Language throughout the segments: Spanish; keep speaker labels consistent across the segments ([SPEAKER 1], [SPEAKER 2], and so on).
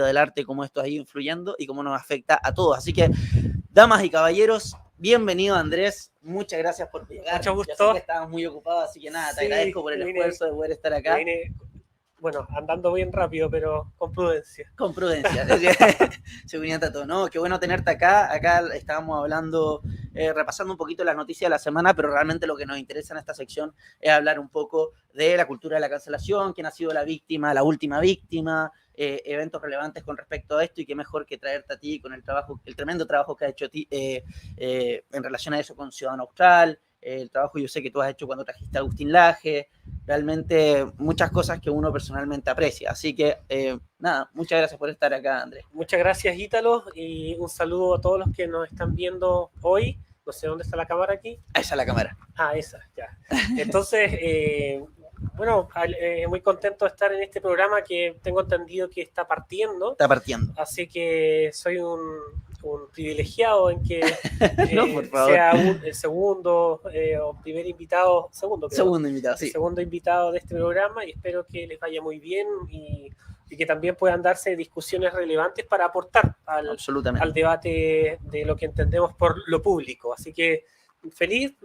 [SPEAKER 1] del arte, cómo esto ha ido influyendo y cómo nos afecta a todos. Así que, damas y caballeros, bienvenido Andrés, muchas gracias por llegar.
[SPEAKER 2] Mucho gusto.
[SPEAKER 1] Ya sé que estabas muy ocupado, así que nada, te agradezco por el esfuerzo de poder estar acá.
[SPEAKER 2] Bueno, andando bien rápido, pero con prudencia.
[SPEAKER 1] Con prudencia, seguridad a todo. No, qué bueno tenerte acá. Acá estábamos hablando, repasando un poquito las noticias de la semana, pero realmente lo que nos interesa en esta sección es hablar un poco de la cultura de la cancelación, quién ha sido la víctima, la última víctima, eventos relevantes con respecto a esto, y qué mejor que traerte a ti con el trabajo, el tremendo trabajo que has hecho en relación a eso con Ciudadano Austral, el trabajo yo sé que tú has hecho cuando trajiste a Agustín Laje, realmente muchas cosas que uno personalmente aprecia. Así que, nada, muchas gracias por estar acá, Andrés.
[SPEAKER 2] Muchas gracias, Ítalo, y un saludo a todos los que nos están viendo hoy. No sé dónde está la cámara aquí.
[SPEAKER 1] Esa es la cámara.
[SPEAKER 2] Ah, esa, ya. Entonces, bueno, muy contento de estar en este programa que tengo entendido que está partiendo.
[SPEAKER 1] Está partiendo.
[SPEAKER 2] Así que soy un privilegiado en que
[SPEAKER 1] no, por favor.
[SPEAKER 2] sea el segundo o primer invitado,
[SPEAKER 1] segundo invitado, sí.
[SPEAKER 2] El segundo invitado de este programa, y espero que les vaya muy bien y que también puedan darse discusiones relevantes para aportar al debate de lo que entendemos por lo público. Así que feliz,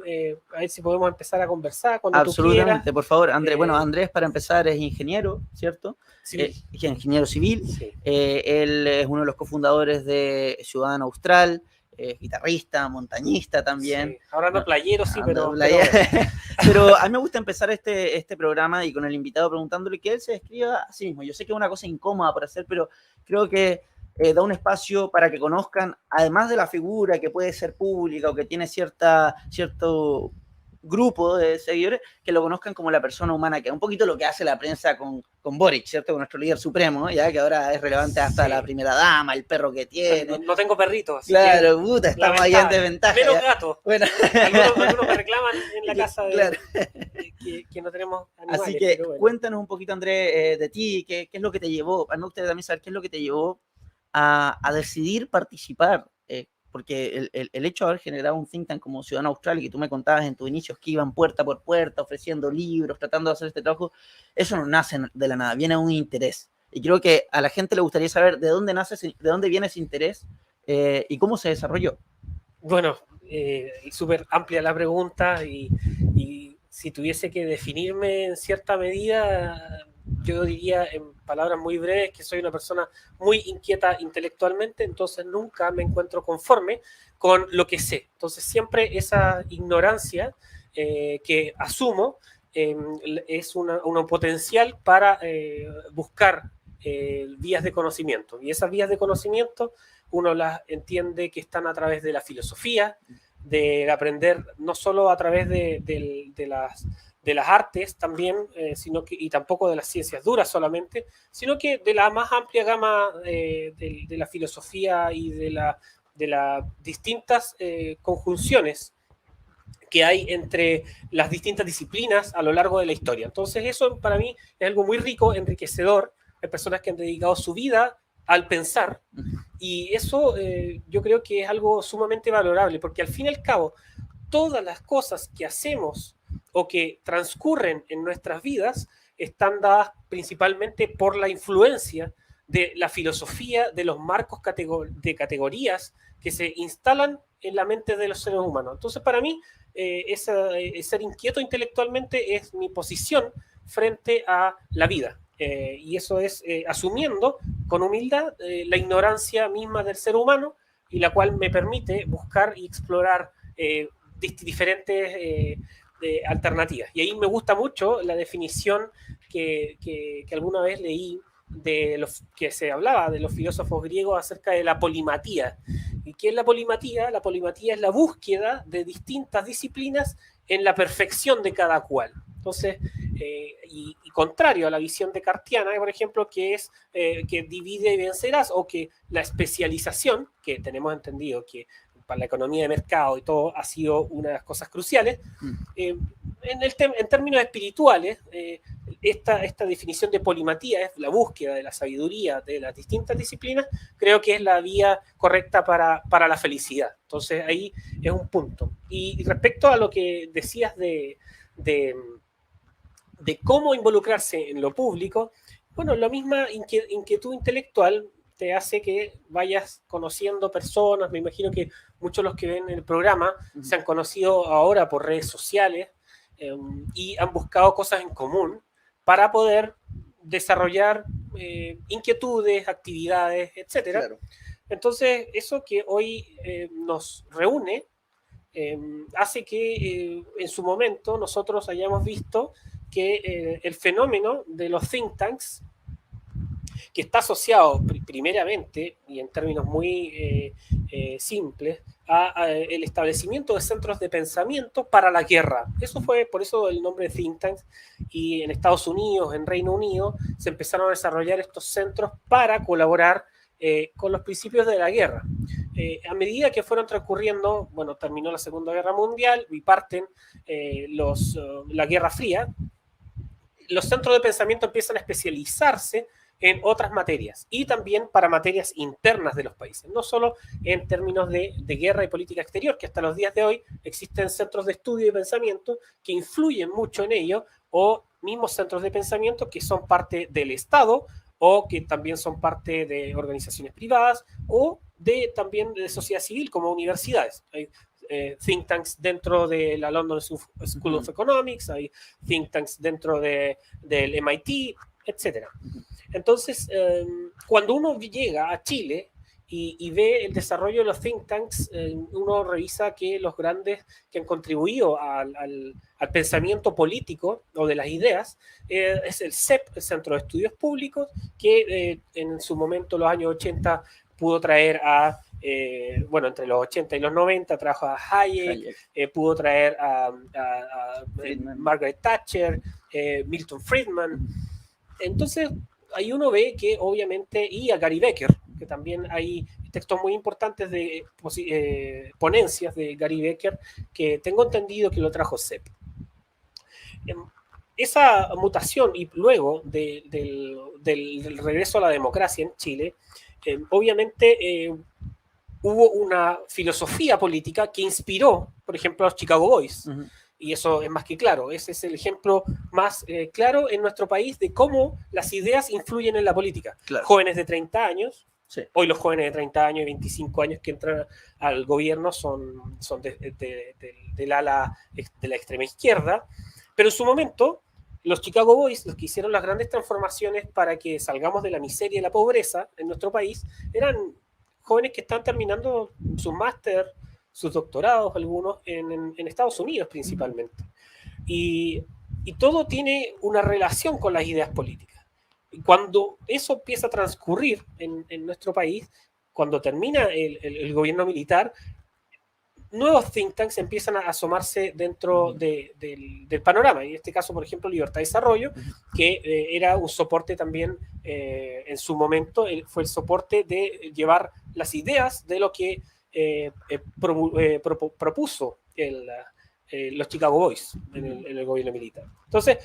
[SPEAKER 2] a ver si podemos empezar a conversar cuando
[SPEAKER 1] absolutamente,
[SPEAKER 2] tú quieras.
[SPEAKER 1] Por favor, Andrés. Bueno, Andrés, para empezar, es ingeniero, ¿cierto? Ingeniero civil.
[SPEAKER 2] Sí.
[SPEAKER 1] Él es uno de los cofundadores de Ciudadano Austral, guitarrista, montañista también.
[SPEAKER 2] Sí. Ahora no playero, sí, pero
[SPEAKER 1] pero a mí me gusta empezar este programa y con el invitado preguntándole que él se describa a sí mismo. Yo sé que es una cosa incómoda por hacer, pero creo que da un espacio para que conozcan, además de la figura que puede ser pública o que tiene cierto grupo de seguidores, que lo conozcan como la persona humana, que es un poquito lo que hace la prensa con Boric, ¿cierto? Con nuestro líder supremo, ya que ahora es relevante hasta la primera dama, el perro que tiene.
[SPEAKER 2] No tengo perritos.
[SPEAKER 1] Claro, puta, estamos ahí en desventaja.
[SPEAKER 2] Menos gatos.
[SPEAKER 1] Bueno.
[SPEAKER 2] Algunos me reclaman en la casa que no tenemos animales.
[SPEAKER 1] Así que cuéntanos un poquito, Andrés, de ti, qué es lo que te llevó, a mí me gustaría también saber qué es lo que te llevó a decidir participar, porque el hecho de haber generado un think tank como Ciudadano Austral, y que tú me contabas en tus inicios que iban puerta por puerta ofreciendo libros, tratando de hacer este trabajo, eso no nace de la nada, viene un interés. Y creo que a la gente le gustaría saber de dónde viene ese interés y cómo se desarrolló.
[SPEAKER 2] Bueno, súper amplia la pregunta, y si tuviese que definirme en cierta medida, yo diría en palabras muy breves que soy una persona muy inquieta intelectualmente, entonces nunca me encuentro conforme con lo que sé. Entonces siempre esa ignorancia que asumo es un potencial para buscar vías de conocimiento. Y esas vías de conocimiento uno las entiende que están a través de la filosofía, de aprender no solo a través de las artes también, y tampoco de las ciencias duras solamente, sino que de la más amplia gama de la filosofía y de las distintas conjunciones que hay entre las distintas disciplinas a lo largo de la historia. Entonces eso para mí es algo muy rico, enriquecedor. Hay personas que han dedicado su vida al pensar, y eso yo creo que es algo sumamente valorable, porque al fin y al cabo todas las cosas que hacemos o que transcurren en nuestras vidas están dadas principalmente por la influencia de la filosofía, de los marcos de categorías que se instalan en la mente de los seres humanos. Entonces para mí ser inquieto intelectualmente es mi posición frente a la vida. Y eso es asumiendo con humildad la ignorancia misma del ser humano, y la cual me permite buscar y explorar diferentes alternativas. Y ahí me gusta mucho la definición que alguna vez leí que se hablaba de los filósofos griegos acerca de la polimatía. ¿Y qué es la polimatía? La polimatía es la búsqueda de distintas disciplinas en la perfección de cada cual. Entonces, y contrario a la visión descartiana, por ejemplo, que es que divide y vencerás, o que la especialización, que tenemos entendido que para la economía de mercado y todo ha sido una de las cosas cruciales, en términos espirituales, esta definición de polimatía es la búsqueda de la sabiduría de las distintas disciplinas, creo que es la vía correcta para la felicidad. Entonces ahí es un punto. Y respecto a lo que decías de cómo involucrarse en lo público, bueno, la misma inquietud intelectual te hace que vayas conociendo personas. Me imagino que muchos de los que ven el programa se han conocido ahora por redes sociales y han buscado cosas en común para poder desarrollar inquietudes, actividades, etcétera.
[SPEAKER 1] Claro.
[SPEAKER 2] Entonces, eso que hoy nos reúne hace que en su momento nosotros hayamos visto que el fenómeno de los think tanks, que está asociado primeramente y en términos muy simples a el establecimiento de centros de pensamiento para la guerra. Eso fue por eso el nombre de think tanks, y en Estados Unidos, en Reino Unido, se empezaron a desarrollar estos centros para colaborar con los principios de la guerra. A medida que fueron transcurriendo, bueno, terminó la Segunda Guerra Mundial y parten la Guerra Fría, los centros de pensamiento empiezan a especializarse en otras materias y también para materias internas de los países, no solo en términos de guerra y política exterior, que hasta los días de hoy existen centros de estudio y pensamiento que influyen mucho en ello, o mismos centros de pensamiento que son parte del Estado o que también son parte de organizaciones privadas o también de sociedad civil como universidades. Hay think tanks dentro de la London School of Economics, hay think tanks dentro del MIT, etc. Entonces, cuando uno llega a Chile y ve el desarrollo de los think tanks, uno revisa que los grandes que han contribuido al pensamiento político o de las ideas es el CEP, el Centro de Estudios Públicos, que en su momento, los años 80, pudo traer bueno, entre los 80 y los 90 trajo a Hayek. Pudo traer a Margaret Thatcher, Milton Friedman. Entonces, ahí uno ve que obviamente, y a Gary Becker, que también hay textos muy importantes de ponencias de Gary Becker, que tengo entendido que lo trajo CEP. Esa mutación y luego del regreso a la democracia en Chile, obviamente hubo una filosofía política que inspiró, por ejemplo, a los Chicago Boys. Y eso es más que claro. Ese es el ejemplo más claro en nuestro país de cómo las ideas influyen en la política. Claro. Jóvenes de 30 años, sí. Hoy los jóvenes de 30 años y 25 años que entran al gobierno son del ala de la extrema izquierda, pero en su momento los Chicago Boys, los que hicieron las grandes transformaciones para que salgamos de la miseria y la pobreza en nuestro país, eran jóvenes que están terminando su máster, sus doctorados, algunos en Estados Unidos principalmente. Y todo tiene una relación con las ideas políticas. Y cuando eso empieza a transcurrir en nuestro país, cuando termina el gobierno militar, nuevos think tanks empiezan a asomarse dentro del panorama. En este caso, por ejemplo, Libertad y Desarrollo, que era un soporte también, en su momento, fue el soporte de llevar las ideas de lo que propuso los Chicago Boys en el gobierno militar. Entonces,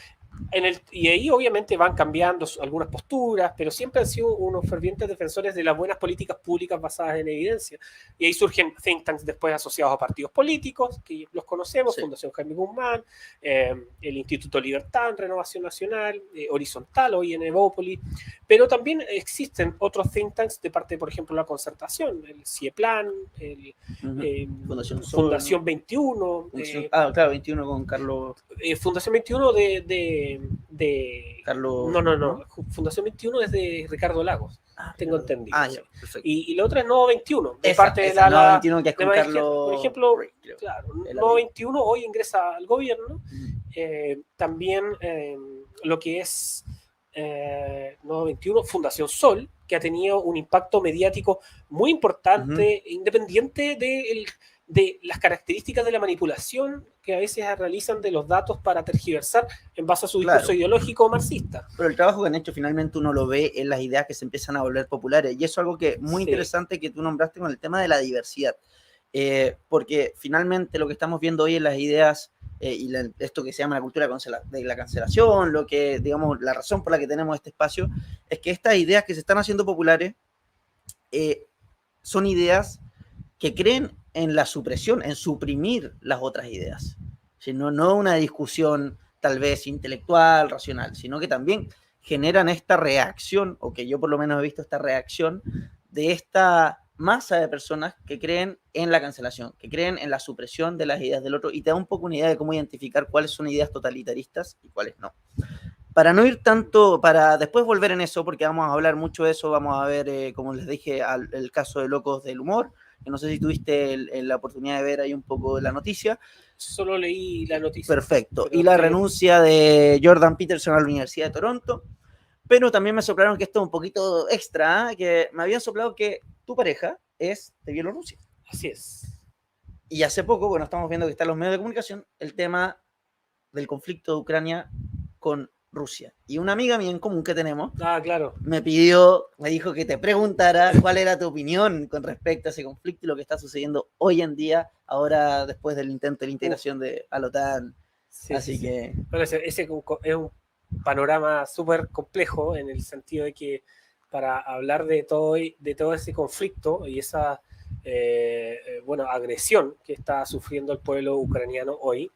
[SPEAKER 2] y ahí obviamente van cambiando algunas posturas, pero siempre han sido unos fervientes defensores de las buenas políticas públicas basadas en evidencia. Y ahí surgen think tanks después asociados a partidos políticos, que los conocemos, sí. Fundación Jaime Guzmán, el Instituto Libertad, Renovación Nacional, Horizontal, hoy en Evópolis, pero también existen otros think tanks de parte, por ejemplo, la Concertación, el CIEPLAN, Fundación 21.
[SPEAKER 1] Claro, 21 con Carlos.
[SPEAKER 2] Fundación 21
[SPEAKER 1] Carlos.
[SPEAKER 2] No. Fundación 21 es de Ricardo Lagos, tengo entendido.
[SPEAKER 1] Ya, perfecto.
[SPEAKER 2] Y la otra es Novo 21, de parte de
[SPEAKER 1] la Novo 21, que es con Carlos.
[SPEAKER 2] Por ejemplo, claro, Novo 21 hoy ingresa al gobierno. También lo que es Novo 21, Fundación Sol, que ha tenido un impacto mediático muy importante, independiente de las características de la manipulación que a veces realizan de los datos para tergiversar en base a su discurso ideológico marxista.
[SPEAKER 1] Pero el trabajo que han hecho finalmente uno lo ve en las ideas que se empiezan a volver populares, y eso es algo que muy interesante que tú nombraste con el tema de la diversidad, porque finalmente lo que estamos viendo hoy en las ideas y esto que se llama la cultura de la cancelación, lo que, digamos, la razón por la que tenemos este espacio, es que estas ideas que se están haciendo populares son ideas que creen en la supresión, en suprimir las otras ideas. No una discusión tal vez intelectual, racional, sino que también generan esta reacción, o que yo por lo menos he visto esta reacción, de esta masa de personas que creen en la cancelación, que creen en la supresión de las ideas del otro, y te da un poco una idea de cómo identificar cuáles son ideas totalitaristas y cuáles no. Para no ir tanto, para después volver en eso, porque vamos a hablar mucho de eso, vamos a ver, como les dije, el caso de Locos del Humor, que no sé si tuviste la oportunidad de ver ahí un poco la noticia.
[SPEAKER 2] Solo leí la noticia.
[SPEAKER 1] Perfecto. Y la renuncia de Jordan Peterson a la Universidad de Toronto. Pero también me soplaron que esto es un poquito extra, que me habían soplado que tu pareja es de Bielorrusia.
[SPEAKER 2] Así es.
[SPEAKER 1] Y hace poco, bueno, estamos viendo que está en los medios de comunicación, el tema del conflicto de Ucrania con Rusia. Y una amiga mía en común que tenemos
[SPEAKER 2] claro,
[SPEAKER 1] me dijo que te preguntara cuál era tu opinión con respecto a ese conflicto y lo que está sucediendo hoy en día, ahora después del intento de la integración a la OTAN.
[SPEAKER 2] Sí,
[SPEAKER 1] Así que...
[SPEAKER 2] Bueno, ese es un panorama súper complejo en el sentido de que para hablar de todo ese conflicto y esa agresión que está sufriendo el pueblo ucraniano hoy,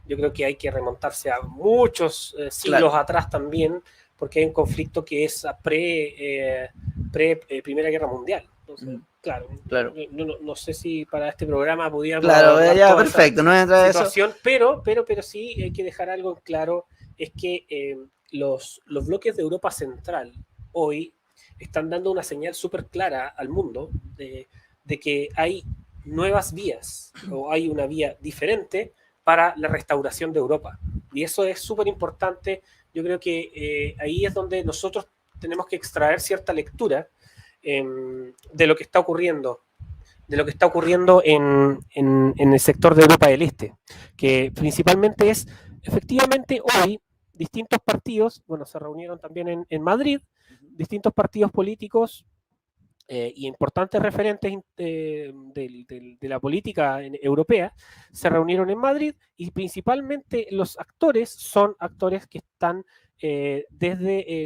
[SPEAKER 2] yo creo que hay que remontarse a muchos siglos atrás también, porque hay un conflicto que es pre Primera Guerra Mundial. Entonces, claro. No sé si para este programa pudiéramos
[SPEAKER 1] ya, perfecto, no entra
[SPEAKER 2] situación, eso. Pero sí hay que dejar algo en claro, es que los bloques de Europa Central hoy están dando una señal súper clara al mundo de que hay nuevas vías, o hay una vía diferente para la restauración de Europa. Y eso es súper importante. Yo creo que ahí es donde nosotros tenemos que extraer cierta lectura de lo que está ocurriendo en el sector de Europa del Este, que principalmente es, efectivamente, hoy distintos partidos, se reunieron también en Madrid, distintos partidos políticos y importantes referentes de la política europea se reunieron en Madrid, y principalmente los actores son actores que están desde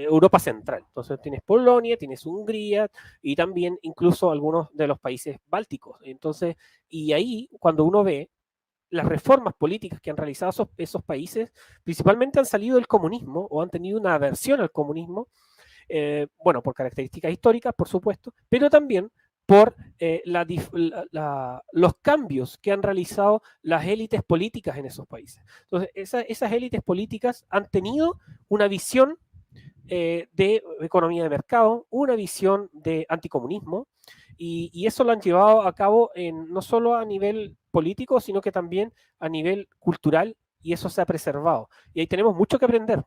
[SPEAKER 2] Europa Central. Entonces tienes Polonia, tienes Hungría y también incluso algunos de los países bálticos. Entonces, y ahí cuando uno ve las reformas políticas que han realizado esos países, principalmente han salido del comunismo o han tenido una aversión al comunismo, por características históricas, por supuesto, pero también por los cambios que han realizado las élites políticas en esos países. Entonces, esas élites políticas han tenido una visión de economía de mercado, una visión de anticomunismo, y eso lo han llevado a cabo no solo a nivel político, sino que también a nivel cultural, y eso se ha preservado. Y ahí tenemos mucho que aprender,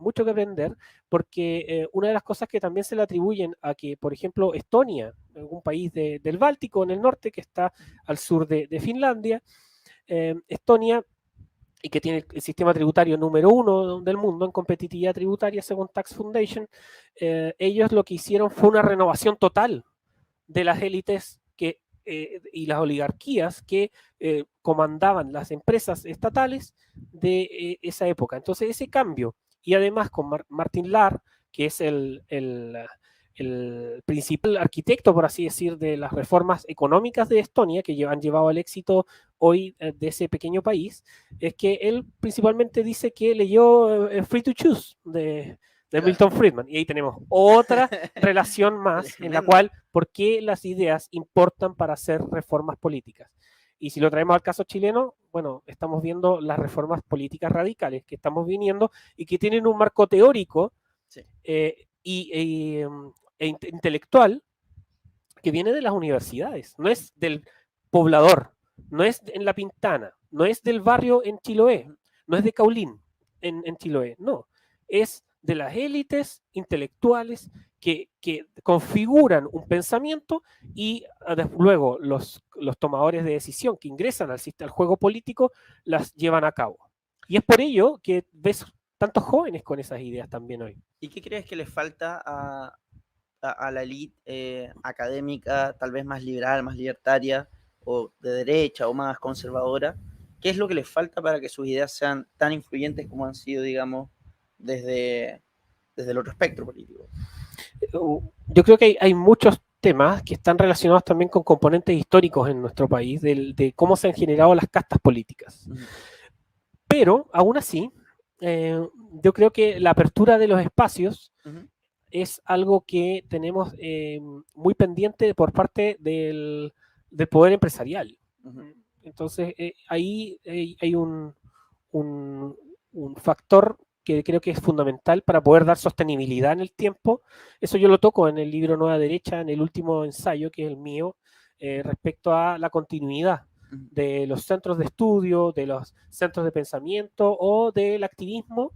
[SPEAKER 2] porque una de las cosas que también se le atribuyen a que, por ejemplo, Estonia, un país del Báltico, en el norte, que está al sur de Finlandia, Estonia, y que tiene el sistema tributario número 1 del mundo en competitividad tributaria según Tax Foundation, ellos lo que hicieron fue una renovación total de las élites y las oligarquías que comandaban las empresas estatales de esa época. Entonces ese cambio, y además con Martin Lahr, que es el principal arquitecto, por así decir, de las reformas económicas de Estonia, que han llevado al éxito hoy de ese pequeño país, es que él principalmente dice que leyó Free to Choose de Milton Friedman, y ahí tenemos otra relación más en la cual, ¿por qué las ideas importan para hacer reformas políticas? Y si lo traemos al caso chileno, estamos viendo las reformas políticas radicales que estamos viniendo y que tienen un marco teórico intelectual que viene de las universidades, no es del poblador, no es en La Pintana, no es del barrio en Chiloé, no es de Caulín en Chiloé, no, es de las élites intelectuales que configuran un pensamiento, y luego los tomadores de decisión que ingresan al juego político las llevan a cabo. Y es por ello que ves tantos jóvenes con esas ideas también hoy.
[SPEAKER 1] ¿Y qué crees que les falta a la élite académica, tal vez más liberal, más libertaria, o de derecha, o más conservadora? ¿Qué es lo que les falta para que sus ideas sean tan influyentes como han sido, digamos, desde el otro espectro político?
[SPEAKER 2] Yo creo que hay muchos temas que están relacionados también con componentes históricos en nuestro país, de cómo se han generado las castas políticas. Pero, aún así, yo creo que la apertura de los espacios
[SPEAKER 1] Ujú.
[SPEAKER 2] es algo que tenemos muy pendiente por parte del poder empresarial.
[SPEAKER 1] Ujú.
[SPEAKER 2] Entonces, ahí hay un factor que creo que es fundamental para poder dar sostenibilidad en el tiempo. Eso yo lo toco en el libro Nueva Derecha, en el último ensayo, que es el mío, respecto a la continuidad
[SPEAKER 1] Ujú.
[SPEAKER 2] de los centros de estudio, de los centros de pensamiento o del activismo,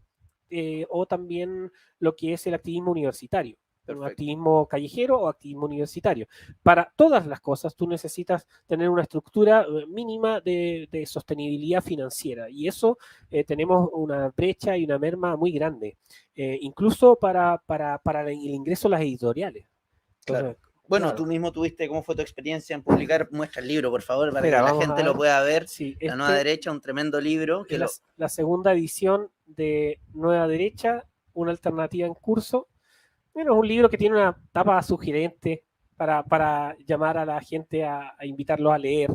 [SPEAKER 2] o también lo que es el activismo universitario, un
[SPEAKER 1] Perfecto.
[SPEAKER 2] activismo callejero o activismo universitario. Para todas las cosas tú necesitas tener una estructura mínima de sostenibilidad financiera, y eso tenemos una brecha y una merma muy grande, incluso para el ingreso a las editoriales.
[SPEAKER 1] Claro.
[SPEAKER 2] Entonces,
[SPEAKER 1] Bueno,
[SPEAKER 2] claro.
[SPEAKER 1] tú mismo tuviste, ¿cómo fue tu experiencia en publicar? Muestra el libro, por favor, para que
[SPEAKER 2] Espera,
[SPEAKER 1] la
[SPEAKER 2] vamos a
[SPEAKER 1] gente lo
[SPEAKER 2] ver.
[SPEAKER 1] pueda ver.
[SPEAKER 2] Sí,
[SPEAKER 1] La Nueva
[SPEAKER 2] este
[SPEAKER 1] Derecha, un tremendo libro que
[SPEAKER 2] es
[SPEAKER 1] lo...
[SPEAKER 2] la segunda edición de Nueva Derecha, una alternativa en curso. Bueno, es un libro que tiene una tapa sugerente para llamar a la gente a invitarlos a leer.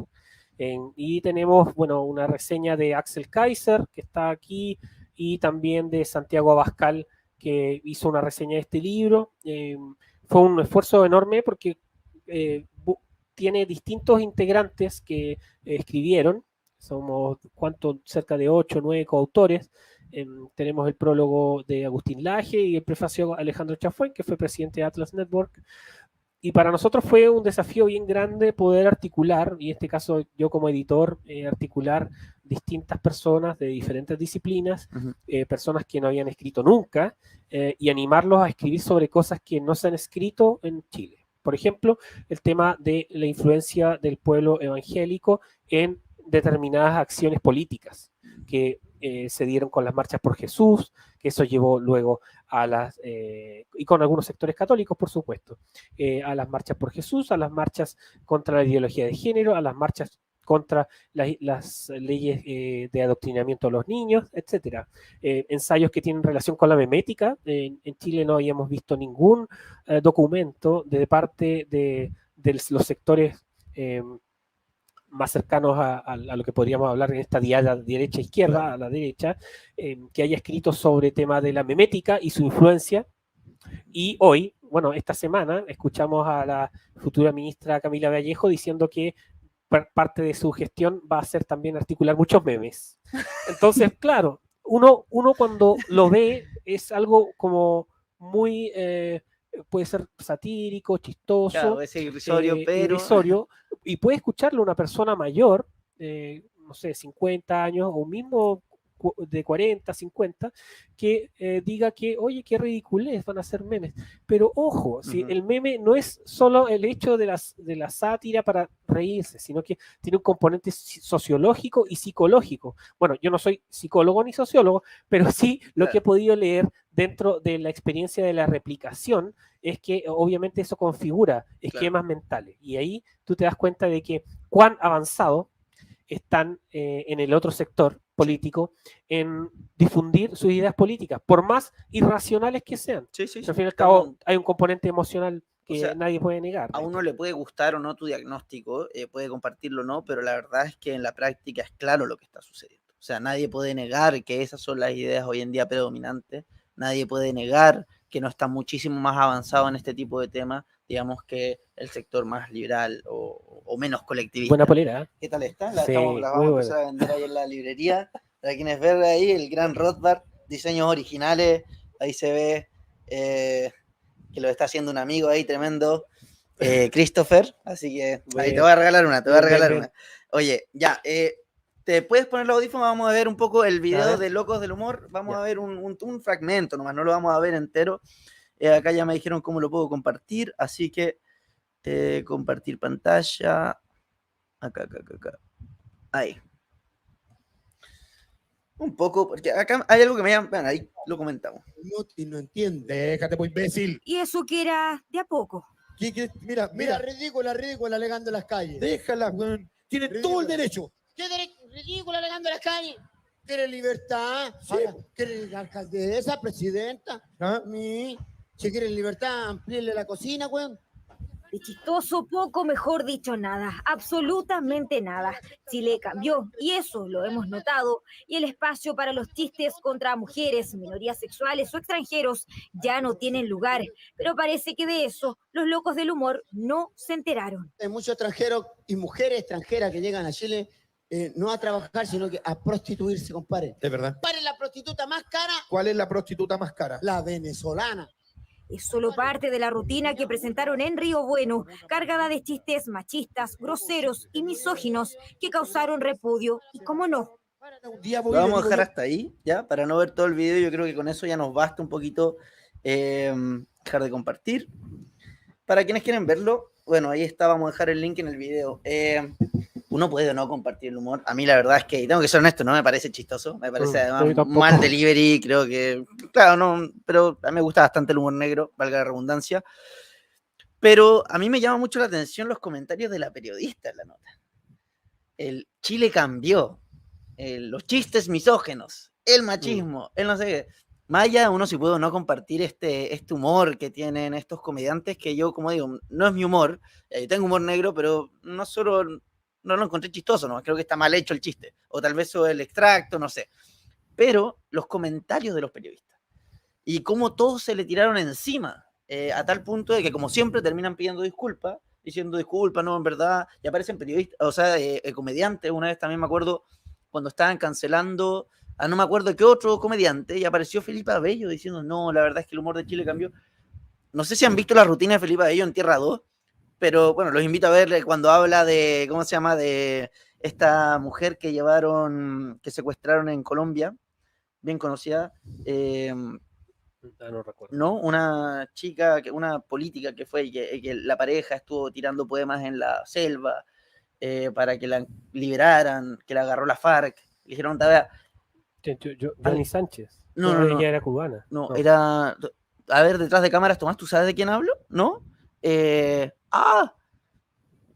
[SPEAKER 2] Y tenemos, bueno, una reseña de Axel Kaiser, que está aquí, y también de Santiago Abascal, que hizo una reseña de este libro. Fue un esfuerzo enorme porque eh, tiene distintos integrantes que escribieron. Somos, ¿cuánto? Cerca de 8 o 9 coautores. Tenemos el prólogo de Agustín Laje y el prefacio de Alejandro Chafuen, que fue presidente de Atlas Network. Y para nosotros fue un desafío bien grande poder articular, y en este caso yo como editor, articular distintas personas de diferentes disciplinas,
[SPEAKER 1] Ujú.
[SPEAKER 2] personas que no habían escrito nunca, y animarlos a escribir sobre cosas que no se han escrito en Chile. Por ejemplo, el tema de la influencia del pueblo evangélico en determinadas acciones políticas que se dieron con las marchas por Jesús, que eso llevó luego a las, y con algunos sectores católicos, por supuesto, a las marchas por Jesús, a las marchas contra la ideología de género, a las marchas contra las leyes de adoctrinamiento a los niños, etcétera. Ensayos que tienen relación con la memética. En Chile no habíamos visto ningún documento de parte de los sectores más cercanos a lo que podríamos hablar en esta diada derecha-izquierda,
[SPEAKER 1] Claro.
[SPEAKER 2] a la derecha, que haya escrito sobre tema de la memética y su influencia. Y hoy, bueno, esta semana, escuchamos a la futura ministra Camila Vallejo diciendo que parte de su gestión va a ser también articular muchos memes. Entonces, claro, uno cuando lo ve es algo como muy, puede ser satírico,
[SPEAKER 1] Claro,
[SPEAKER 2] chistoso,
[SPEAKER 1] es irrisorio, pero...
[SPEAKER 2] irrisorio, y puede escucharlo una persona mayor, no sé, 50 años o mismo de 40, 50, que diga que, oye, qué ridiculez, van a ser memes. Pero ojo, si
[SPEAKER 1] Ujú.
[SPEAKER 2] el meme no es solo el hecho de la sátira para reírse, sino que tiene un componente sociológico y psicológico. Bueno, yo no soy psicólogo ni sociólogo, pero sí lo que he
[SPEAKER 1] Claro,
[SPEAKER 2] podido leer dentro de la experiencia de la replicación es que obviamente eso configura
[SPEAKER 1] claro.
[SPEAKER 2] esquemas mentales. Y ahí tú te das cuenta de que cuán avanzado están en el otro sector
[SPEAKER 1] Sí,
[SPEAKER 2] político en difundir sus ideas políticas, por más irracionales que sean.
[SPEAKER 1] sí, sí,
[SPEAKER 2] Pero al
[SPEAKER 1] sí.
[SPEAKER 2] fin y al cabo
[SPEAKER 1] Estamos...
[SPEAKER 2] hay un componente emocional
[SPEAKER 1] O
[SPEAKER 2] que
[SPEAKER 1] sea,
[SPEAKER 2] nadie puede negar
[SPEAKER 1] a
[SPEAKER 2] de
[SPEAKER 1] uno
[SPEAKER 2] esto.
[SPEAKER 1] le puede gustar o no tu diagnóstico, puede compartirlo o no, pero la verdad es que en la práctica es claro lo que está sucediendo. O sea, nadie puede negar que esas son las ideas hoy en día predominantes, nadie puede negar que no está muchísimo más avanzado en este tipo de temas, digamos, que el sector más liberal o menos
[SPEAKER 2] Buena
[SPEAKER 1] colectivista.
[SPEAKER 2] polera, ¿eh?
[SPEAKER 1] ¿Qué tal está?
[SPEAKER 2] Sí,
[SPEAKER 1] La vamos
[SPEAKER 2] muy
[SPEAKER 1] a
[SPEAKER 2] buena.
[SPEAKER 1] empezar a vender ahí en la librería. Para quienes ven ahí, el gran Rothbard, diseños originales, ahí se ve que lo está haciendo un amigo ahí tremendo, Christopher, así que ahí te
[SPEAKER 2] Bien,
[SPEAKER 1] voy a regalar una, te voy a
[SPEAKER 2] bien, bien,
[SPEAKER 1] regalar
[SPEAKER 2] bien.
[SPEAKER 1] una. Oye, ya, ¿te puedes poner el audífono? Vamos a ver un poco el
[SPEAKER 2] A
[SPEAKER 1] video
[SPEAKER 2] ver,
[SPEAKER 1] de Locos del Humor, vamos
[SPEAKER 2] ya.
[SPEAKER 1] a ver un fragmento nomás, no lo vamos a ver entero. Acá ya me dijeron cómo lo puedo compartir, así que compartir pantalla, acá. Ahí. Un poco, porque acá hay algo que me llama, bueno, ahí lo comentamos.
[SPEAKER 3] Y no entiende. Déjate, pues, imbécil.
[SPEAKER 4] Y eso que era de a poco.
[SPEAKER 3] Mira, ridícula alegando en las calles. Déjala, weón. Tiene todo el derecho.
[SPEAKER 5] ¿Qué ridículo alegando en las calles?
[SPEAKER 3] Quiere libertad.
[SPEAKER 5] Sí. ¿Quiere la alcaldesa, presidenta?
[SPEAKER 3] ¿Ah?
[SPEAKER 5] Si quiere libertad, amplíele la cocina, weón.
[SPEAKER 4] De chistoso poco, mejor dicho, nada, absolutamente nada. Chile cambió y eso lo hemos notado y el espacio para los chistes contra mujeres, minorías sexuales o extranjeros ya no tienen lugar, pero parece que de eso los locos del humor no se enteraron.
[SPEAKER 3] Hay muchos extranjeros y mujeres extranjeras que llegan a Chile no a trabajar, sino que a prostituirse, compadre.
[SPEAKER 6] Es verdad.
[SPEAKER 3] ¿Cuál es la prostituta más cara?
[SPEAKER 6] ¿Cuál es la prostituta más cara?
[SPEAKER 3] La venezolana.
[SPEAKER 4] Es solo parte de la rutina que presentaron en Río Bueno, cargada de chistes machistas, groseros y misóginos que causaron repudio y, cómo no,
[SPEAKER 1] Lo vamos a dejar hasta ahí, ¿ya? Para no ver todo el video, yo creo que con eso ya nos basta un poquito dejar de compartir. Para quienes quieren verlo, bueno, ahí está, vamos a dejar el link en el video. Uno puede o no compartir el humor. A mí la verdad es que, tengo que ser honesto, no me parece chistoso, me parece además mal delivery, creo que, claro, no, pero a mí me gusta bastante el humor negro, valga la redundancia. Pero a mí me llama mucho la atención los comentarios de la periodista en la nota. El Chile cambió, los chistes misógenos, el machismo, el no sé qué. Más allá de uno si puedo no compartir este humor que tienen estos comediantes, que yo, como digo, no es mi humor, yo tengo humor negro, pero no solo no lo encontré chistoso, no, creo que está mal hecho el chiste, o tal vez el extracto, no sé. Pero los comentarios de los periodistas, y cómo todos se le tiraron encima, a tal punto de que, como siempre, terminan pidiendo disculpas, diciendo disculpas, no, en verdad, y aparecen periodistas, o sea, comediantes. Una vez también me acuerdo cuando estaban cancelando no me acuerdo qué otro comediante, y apareció Felipe Abello diciendo, no, la verdad es que el humor de Chile cambió. No sé si han visto la rutina de Felipe Abello en Tierra 2, pero bueno, los invito a ver cuando habla de, ¿cómo se llama?, de esta mujer que llevaron, que secuestraron en Colombia, bien conocida,
[SPEAKER 2] no recuerdo.
[SPEAKER 1] ¿no? Una chica, una política que fue, que la pareja estuvo tirando poemas en la selva para que la liberaran, que la agarró la FARC, le dijeron,
[SPEAKER 2] Dani Sánchez.
[SPEAKER 1] No,
[SPEAKER 2] ella era cubana.
[SPEAKER 1] No, era, a ver, detrás de cámaras, Tomás, ¿tú sabes de quién hablo? ¿No?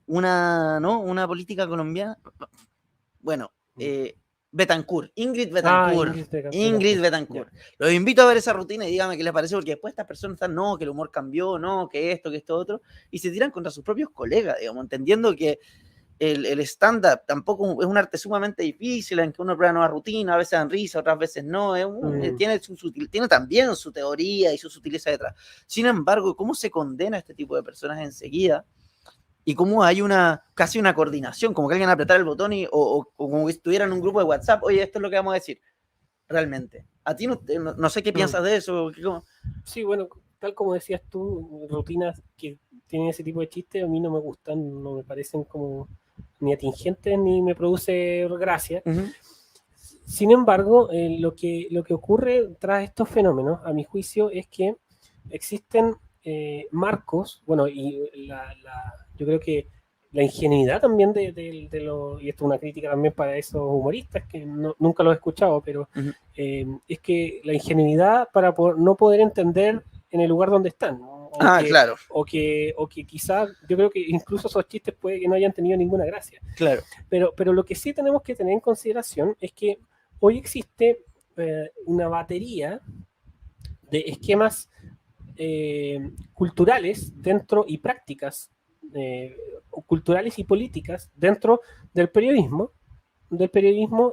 [SPEAKER 1] Una política colombiana. Bueno, Betancourt, Ingrid Betancourt. Ingrid Betancourt. Los invito a ver esa rutina y díganme qué les parece, porque después estas personas están, no, que el humor cambió, no, que esto otro, y se tiran contra sus propios colegas, digamos, entendiendo que el stand-up tampoco es un arte sumamente difícil, en que uno prueba nueva rutina, a veces dan risa, otras veces no, tiene también su teoría y su sutileza detrás. Sin embargo, ¿cómo se condena a este tipo de personas enseguida? Y cómo hay casi una coordinación, como que alguien apretara el botón o como que estuvieran en un grupo de WhatsApp, oye, esto es lo que vamos a decir, realmente. A ti no sé qué piensas de eso.
[SPEAKER 2] Sí, bueno, tal como decías tú, rutinas que tienen ese tipo de chistes a mí no me gustan, no me parecen como ni atingentes ni me produce gracia. Sin embargo, lo que ocurre tras estos fenómenos, a mi juicio, es que existen marcos, bueno, y yo creo que la ingenuidad también y esto es una crítica también para esos humoristas que nunca lo he escuchado, pero es que la ingenuidad para no poder entender en el lugar donde están, ¿no?
[SPEAKER 1] Claro.
[SPEAKER 2] O que quizás, yo creo que incluso esos chistes puede que no hayan tenido ninguna gracia.
[SPEAKER 1] Claro.
[SPEAKER 2] Pero lo que sí tenemos que tener en consideración es que hoy existe una batería de esquemas culturales dentro y prácticas culturales y políticas dentro del periodismo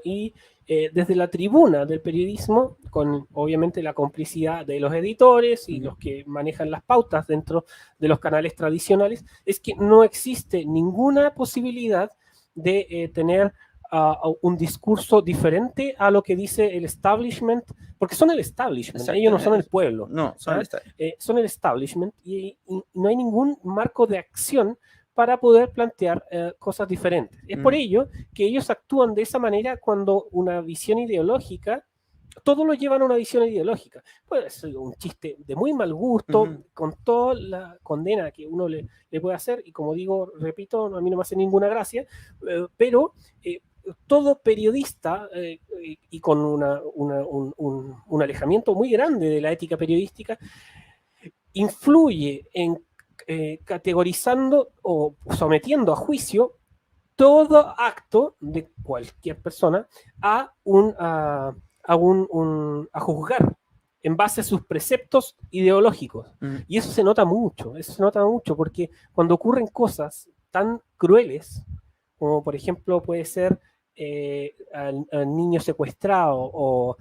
[SPEAKER 2] y desde la tribuna del periodismo, con obviamente la complicidad de los editores y los que manejan las pautas dentro de los canales tradicionales, es que no existe ninguna posibilidad de tener un discurso diferente a lo que dice el establishment, porque son el establishment, ellos no son el pueblo.
[SPEAKER 1] No,
[SPEAKER 2] son el establishment y no hay ningún marco de acción para poder plantear cosas diferentes. Es por ello que ellos actúan de esa manera cuando una visión ideológica, todo lo llevan a una visión ideológica. Puede ser un chiste de muy mal gusto, con toda la condena que uno le puede hacer, y como digo, repito, a mí no me hace ninguna gracia, pero todo periodista, y con un alejamiento muy grande de la ética periodística, influye en categorizando o sometiendo a juicio todo acto de cualquier persona a juzgar en base a sus preceptos ideológicos. Y eso se nota mucho, porque cuando ocurren cosas tan crueles, como por ejemplo puede ser al niño secuestrado o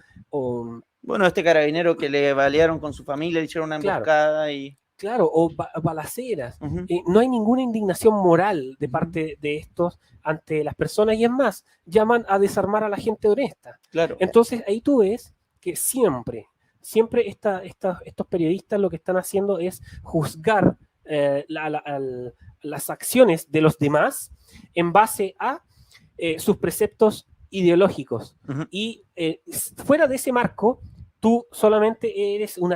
[SPEAKER 1] Bueno, este carabinero que le balearon con su familia, le hicieron una
[SPEAKER 2] Claro.
[SPEAKER 1] emboscada y...
[SPEAKER 2] claro, o balaceras.
[SPEAKER 1] Ujú.
[SPEAKER 2] No hay ninguna indignación moral de
[SPEAKER 1] Ujú.
[SPEAKER 2] parte de estos ante las personas y es más, llaman a desarmar a la gente honesta.
[SPEAKER 1] Claro.
[SPEAKER 2] Entonces ahí tú ves que siempre estos periodistas lo que están haciendo es juzgar las acciones de los demás en base a sus preceptos ideológicos.
[SPEAKER 1] Ujú.
[SPEAKER 2] Y fuera de ese marco, tú solamente eres un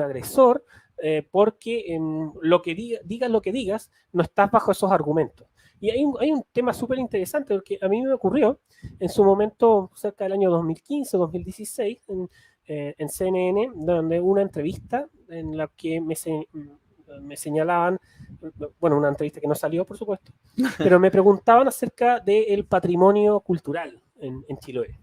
[SPEAKER 2] agresor porque digas lo que digas, no estás bajo esos argumentos. Y hay un tema súper interesante, porque a mí me ocurrió en su momento, cerca del año 2015, 2016, en CNN, donde una entrevista en la que me señalaban, bueno, una entrevista que no salió, por supuesto, pero me preguntaban acerca del patrimonio cultural en Chiloé.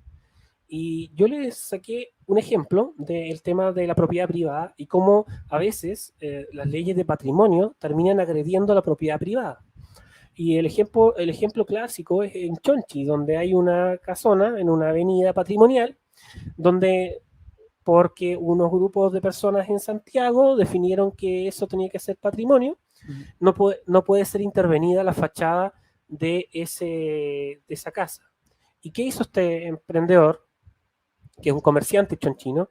[SPEAKER 2] Y yo les saqué un ejemplo del tema de la propiedad privada y cómo a veces las leyes de patrimonio terminan agrediendo la propiedad privada. Y el ejemplo clásico es en Chonchi, donde hay una casona en una avenida patrimonial, donde porque unos grupos de personas en Santiago definieron que eso tenía que ser patrimonio, no puede ser intervenida la fachada de esa casa. ¿Y qué hizo este emprendedor, que es un comerciante chonchino?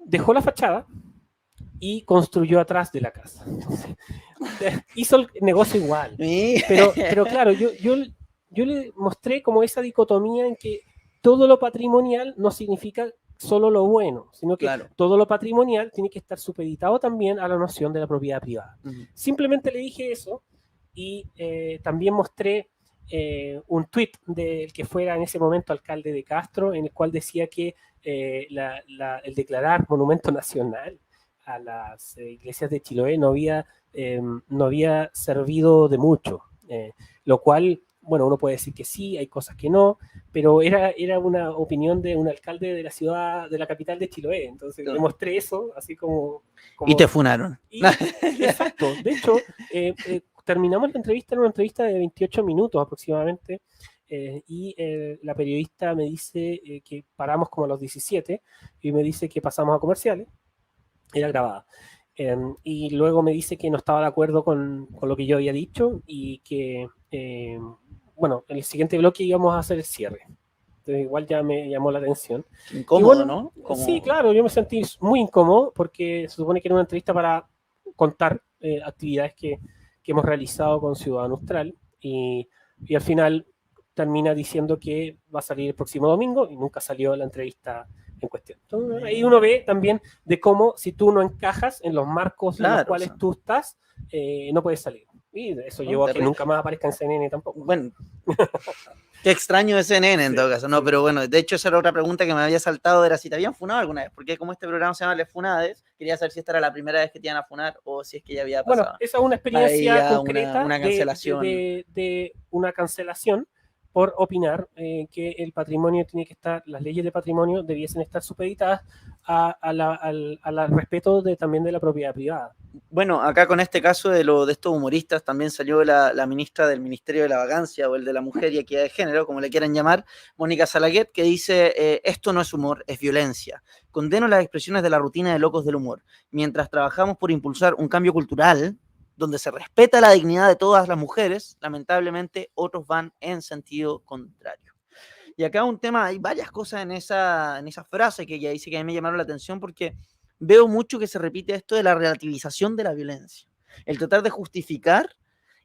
[SPEAKER 2] Dejó la fachada y construyó atrás de la casa. Entonces, hizo el negocio igual. Pero claro, yo le mostré como esa dicotomía en que todo lo patrimonial no significa solo lo bueno, sino que
[SPEAKER 1] Claro.
[SPEAKER 2] todo lo patrimonial tiene que estar supeditado también a la noción de la propiedad privada. Simplemente le dije eso y también mostré un tuit del que fuera en ese momento alcalde de Castro, en el cual decía que el declarar monumento nacional a las iglesias de Chiloé no había servido de mucho, lo cual, bueno, uno puede decir que sí, hay cosas que no, pero era una opinión de un alcalde de la ciudad, de la capital de Chiloé, entonces
[SPEAKER 1] Claro.
[SPEAKER 2] le mostré eso, así como...
[SPEAKER 1] Y te funaron.
[SPEAKER 2] Exacto, de hecho, terminamos la entrevista en una entrevista de 28 minutos aproximadamente, y la periodista me dice que paramos como a los 17 y me dice que pasamos a comerciales, era grabada. Y luego me dice que no estaba de acuerdo con lo que yo había dicho y que, bueno, en el siguiente bloque íbamos a hacer el cierre. Entonces, igual ya me llamó la atención.
[SPEAKER 1] Incómodo,
[SPEAKER 2] bueno,
[SPEAKER 1] ¿no? Como...
[SPEAKER 2] Sí, claro, yo me sentí muy incómodo porque se supone que era una entrevista para contar actividades que hemos realizado con Ciudadano Austral y al final termina diciendo que va a salir el próximo domingo y nunca salió la entrevista en cuestión. Entonces, ahí uno ve también de cómo si tú no encajas en los marcos en los cuales tú estás, no puedes salir. Y eso llevó a que nunca más aparezca en CNN tampoco.
[SPEAKER 1] Bueno, qué extraño ese CNN en todo caso, no, pero bueno, de hecho esa era otra pregunta que me había saltado, era si te habían funado alguna vez, porque como este programa se llama Les Funades, quería saber si esta era la primera vez que te iban a funar o si es que ya había pasado.
[SPEAKER 2] Bueno, esa es una experiencia concreta
[SPEAKER 1] una cancelación.
[SPEAKER 2] de una cancelación por opinar que el patrimonio tiene que estar, las leyes de patrimonio debiesen estar supeditadas al respeto también de la propiedad privada.
[SPEAKER 1] Bueno, acá con este caso de estos humoristas también salió la ministra del Ministerio de la Vagancia o el de la Mujer y Equidad de Género, como le quieran llamar, Mónica Salaguet, que dice, esto no es humor, es violencia. Condeno las expresiones de la rutina de locos del humor. Mientras trabajamos por impulsar un cambio cultural donde se respeta la dignidad de todas las mujeres, lamentablemente otros van en sentido contrario. Y acá un tema, hay varias cosas en esa frase que ya dice que a mí me llamaron la atención porque veo mucho que se repite esto de la relativización de la violencia. El tratar de justificar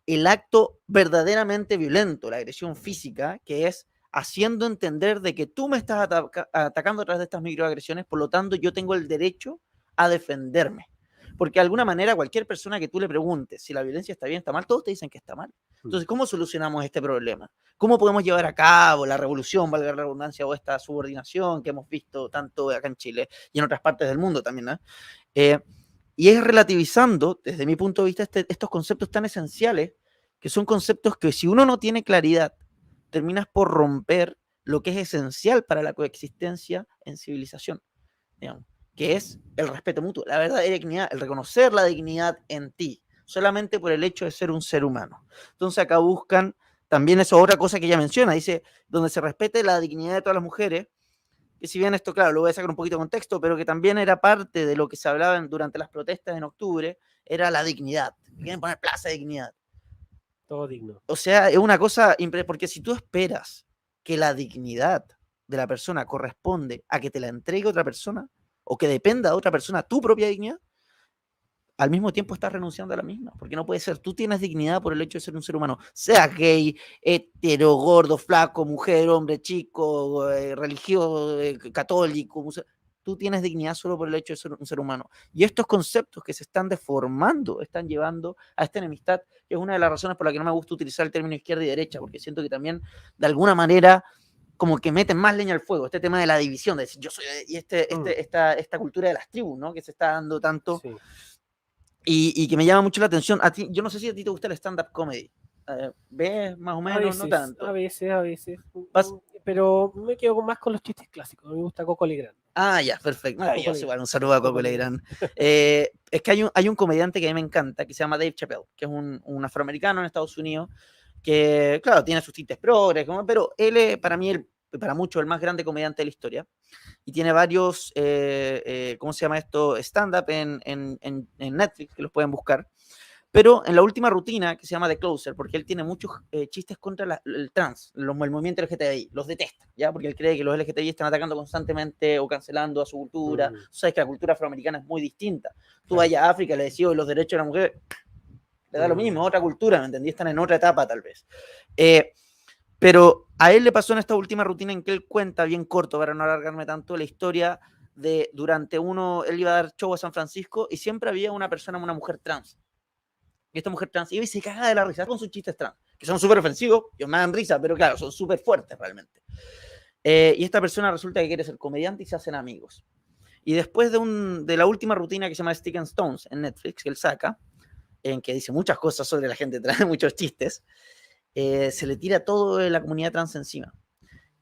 [SPEAKER 1] el acto verdaderamente violento, la agresión física, que es haciendo entender de que tú me estás atacando a través de estas microagresiones, por lo tanto yo tengo el derecho a defenderme. Porque de alguna manera cualquier persona que tú le preguntes si la violencia está bien o está mal, todos te dicen que está mal. Entonces, ¿cómo solucionamos este problema? ¿Cómo podemos llevar a cabo la revolución, valga la redundancia, o esta subordinación que hemos visto tanto acá en Chile y en otras partes del mundo también, ¿no? Y es relativizando, desde mi punto de vista, estos conceptos tan esenciales, que son conceptos que si uno no tiene claridad, terminas por romper lo que es esencial para la coexistencia en civilización, digamos. que es el respeto mutuo, la verdadera dignidad, el reconocer la dignidad en ti, solamente por el hecho de ser un ser humano. Entonces acá buscan, también eso otra cosa que ella menciona, dice, donde se respete la dignidad de todas las mujeres, que si bien esto, claro, lo voy a sacar un poquito de contexto, pero que también era parte de lo que se hablaba durante las protestas en octubre, era la dignidad. Quieren poner plaza de dignidad.
[SPEAKER 2] Todo digno.
[SPEAKER 1] O sea, es una cosa, porque si tú esperas que la dignidad de la persona corresponde a que te la entregue otra persona, o que dependa de otra persona tu propia dignidad, al mismo tiempo estás renunciando a la misma, porque no puede ser, tú tienes dignidad por el hecho de ser un ser humano, sea gay, hetero, gordo, flaco, mujer, hombre, chico, religioso, católico, tú tienes dignidad solo por el hecho de ser un ser humano. Y estos conceptos que se están deformando están llevando a esta enemistad, que es una de las razones por las que no me gusta utilizar el término izquierda y derecha, porque siento que también, de alguna manera, como que meten más leña al fuego, este tema de la división, de decir yo soy, y esta cultura de las tribus, ¿no? Que se está dando tanto,
[SPEAKER 2] Sí.
[SPEAKER 1] y que me llama mucho la atención. A ti, yo no sé si a ti te gusta el stand-up comedy. ¿Ves más o
[SPEAKER 2] A
[SPEAKER 1] menos?
[SPEAKER 2] veces,
[SPEAKER 1] No tanto.
[SPEAKER 2] a veces. Pero me quedo más con los chistes clásicos. Me gusta Coco Legrand.
[SPEAKER 1] Ya, perfecto. Maravilloso, igual, un saludo a Coco
[SPEAKER 2] Coco
[SPEAKER 1] Legrand. Es que hay un comediante que a mí me encanta, que se llama Dave Chappelle, que es un afroamericano en Estados Unidos, que, claro, tiene sus tintes progres, pero él es, para mí, para muchos, el más grande comediante de la historia. Y tiene varios, ¿cómo se llama esto? Stand-up en Netflix, que los pueden buscar. Pero en la última rutina, que se llama The Closer, porque él tiene muchos chistes contra el trans, el movimiento LGTBI, los detesta, ¿ya? Porque él cree que los LGTBI están atacando constantemente o cancelando a su cultura. Tú sabes que la cultura afroamericana es muy distinta. Tú vayas a África, le decís los derechos de la mujer, le da lo mismo, otra cultura, ¿me entendí? Están en otra etapa, tal vez. Pero a él le pasó en esta última rutina en que él cuenta, bien corto, para no alargarme tanto, la historia de él iba a dar show a San Francisco y siempre había una mujer trans. Y esta mujer trans iba y se caga de la risa con sus chistes trans, que son súper ofensivos, que me dan risa, pero claro, son súper fuertes realmente. Y esta persona resulta que quiere ser comediante y se hacen amigos. Y después de la última rutina que se llama Stick and Stones en Netflix, que él saca, en que dice muchas cosas sobre la gente trans, muchos chistes, se le tira todo de la comunidad trans encima.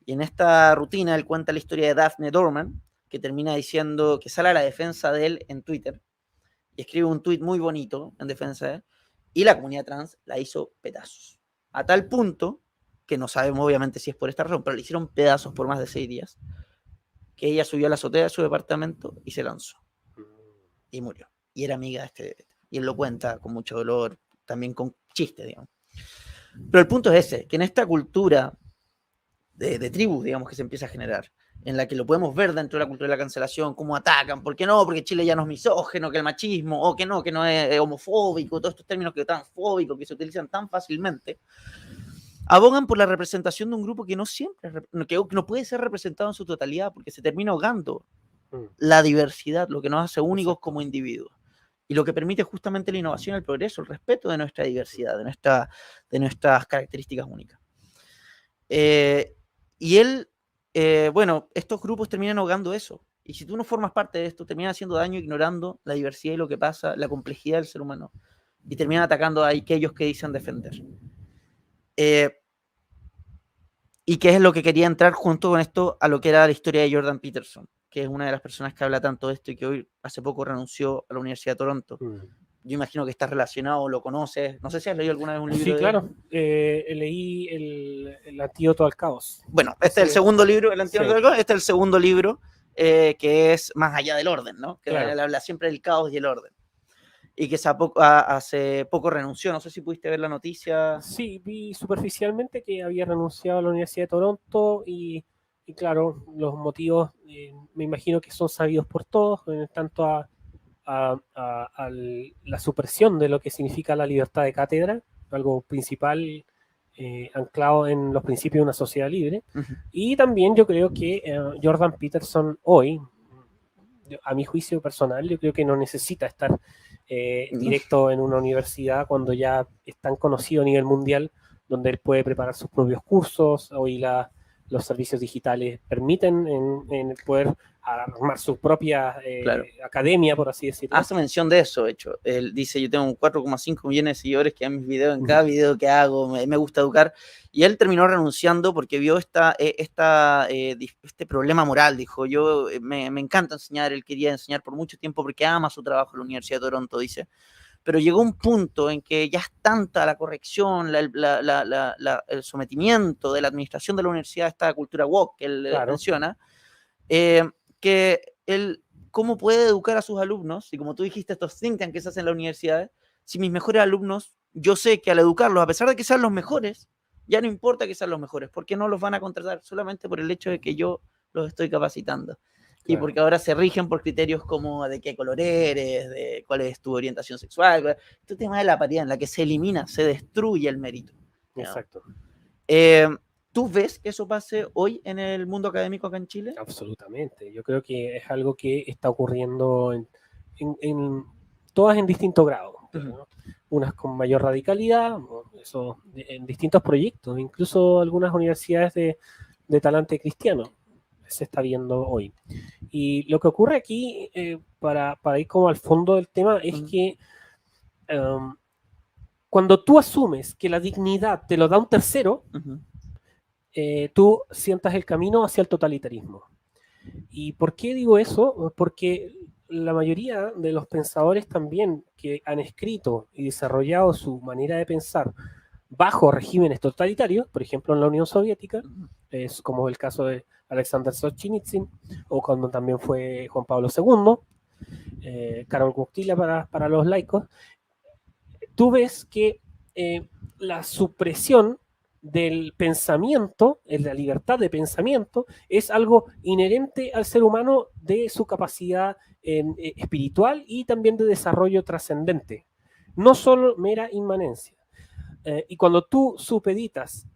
[SPEAKER 1] Y en esta rutina él cuenta la historia de Daphne Dorman, que termina diciendo que sale a la defensa de él en Twitter, y escribe un tweet muy bonito en defensa de él, y la comunidad trans la hizo pedazos. A tal punto, que no sabemos obviamente si es por esta razón, pero le hicieron pedazos por más de 6 días, que ella subió a la azotea de su departamento y se lanzó. Y murió. Y era amiga de este. Y él lo cuenta con mucho dolor, también con chiste, digamos. Pero el punto es ese, que en esta cultura de tribus, digamos, que se empieza a generar, en la que lo podemos ver dentro de la cultura de la cancelación, cómo atacan, ¿por qué no? Porque Chile ya no es misógeno, que el machismo, o que no es homofóbico, todos estos términos que transfóbicos que se utilizan tan fácilmente, abogan por la representación de un grupo que no siempre, que no puede ser representado en su totalidad, porque se termina ahogando la diversidad, lo que nos hace únicos como individuos. Y lo que permite justamente la innovación, el progreso, el respeto de nuestra diversidad, de nuestras características únicas. Y él, bueno, estos grupos terminan ahogando eso. Y si tú no formas parte de esto, terminan haciendo daño ignorando la diversidad y lo que pasa, la complejidad del ser humano. Y terminan atacando a aquellos que dicen defender. Y que es lo que quería entrar junto con esto a lo que era la historia de Jordan Peterson, que es una de las personas que habla tanto de esto y que hoy hace poco renunció a la Universidad de Toronto. Yo imagino que está relacionado, lo conoces. No sé si has leído alguna vez un libro.
[SPEAKER 2] Sí, claro. Leí el Antídoto al Caos.
[SPEAKER 1] Bueno, este es el segundo libro, el Antídoto al Caos. Este es el segundo libro que es Más allá del orden, ¿no? Que habla siempre del caos y el orden. Y que hace poco renunció. No sé si pudiste ver la noticia.
[SPEAKER 2] Sí, vi superficialmente que había renunciado a la Universidad de Toronto y claro, los motivos me imagino que son sabidos por todos, en tanto a la supresión de lo que significa la libertad de cátedra, algo principal anclado en los principios de una sociedad libre. Y también yo creo que Jordan Peterson hoy, a mi juicio personal, yo creo que no necesita estar directo en una universidad cuando ya es tan conocido a nivel mundial, donde él puede preparar sus propios cursos. Hoy la los servicios digitales permiten en poder armar su propia
[SPEAKER 1] Claro.
[SPEAKER 2] academia, por así decirlo.
[SPEAKER 1] Hace mención de eso, de hecho. Él dice, yo tengo 4,5 millones de seguidores que ven mis videos en cada video que hago, me gusta educar. Y él terminó renunciando porque vio este problema moral. Dijo, me encanta enseñar, él quería enseñar por mucho tiempo porque ama su trabajo en la Universidad de Toronto, dice. Pero llegó un punto en que ya es tanta la corrección, el sometimiento de la administración de la universidad a esta cultura woke que él menciona, que él, ¿cómo puede educar a sus alumnos? Y como tú dijiste, estos think tanks que se hacen en las universidades, si mis mejores alumnos, yo sé que al educarlos, a pesar de que sean los mejores, ya no importa que sean los mejores, porque no los van a contratar solamente por el hecho de que yo los estoy capacitando. Y porque ahora se rigen por criterios como de qué color eres, de cuál es tu orientación sexual, este tema de la apatía en la que se elimina, se destruye el mérito.
[SPEAKER 2] Exacto.
[SPEAKER 1] ¿Tú ves que eso pase hoy en el mundo académico acá en Chile?
[SPEAKER 2] Absolutamente. Yo creo que es algo que está ocurriendo en todas en distinto grado. ¿no? Unas con mayor radicalidad, eso, en distintos proyectos, incluso algunas universidades de talante cristiano se está viendo hoy. Y lo que ocurre aquí, para ir como al fondo del tema, es que cuando tú asumes que la dignidad te lo da un tercero, tú sientas el camino hacia el totalitarismo. ¿Y por qué digo eso? Porque la mayoría de los pensadores también que han escrito y desarrollado su manera de pensar bajo regímenes totalitarios, por ejemplo en la Unión Soviética, es como el caso de Alexander Solzhenitsyn, o cuando también fue Juan Pablo II, Karol Wojtyla para los laicos, tú ves que la supresión del pensamiento, la libertad de pensamiento, es algo inherente al ser humano de su capacidad espiritual y también de desarrollo trascendente, no solo mera inmanencia. Y cuando tú supeditas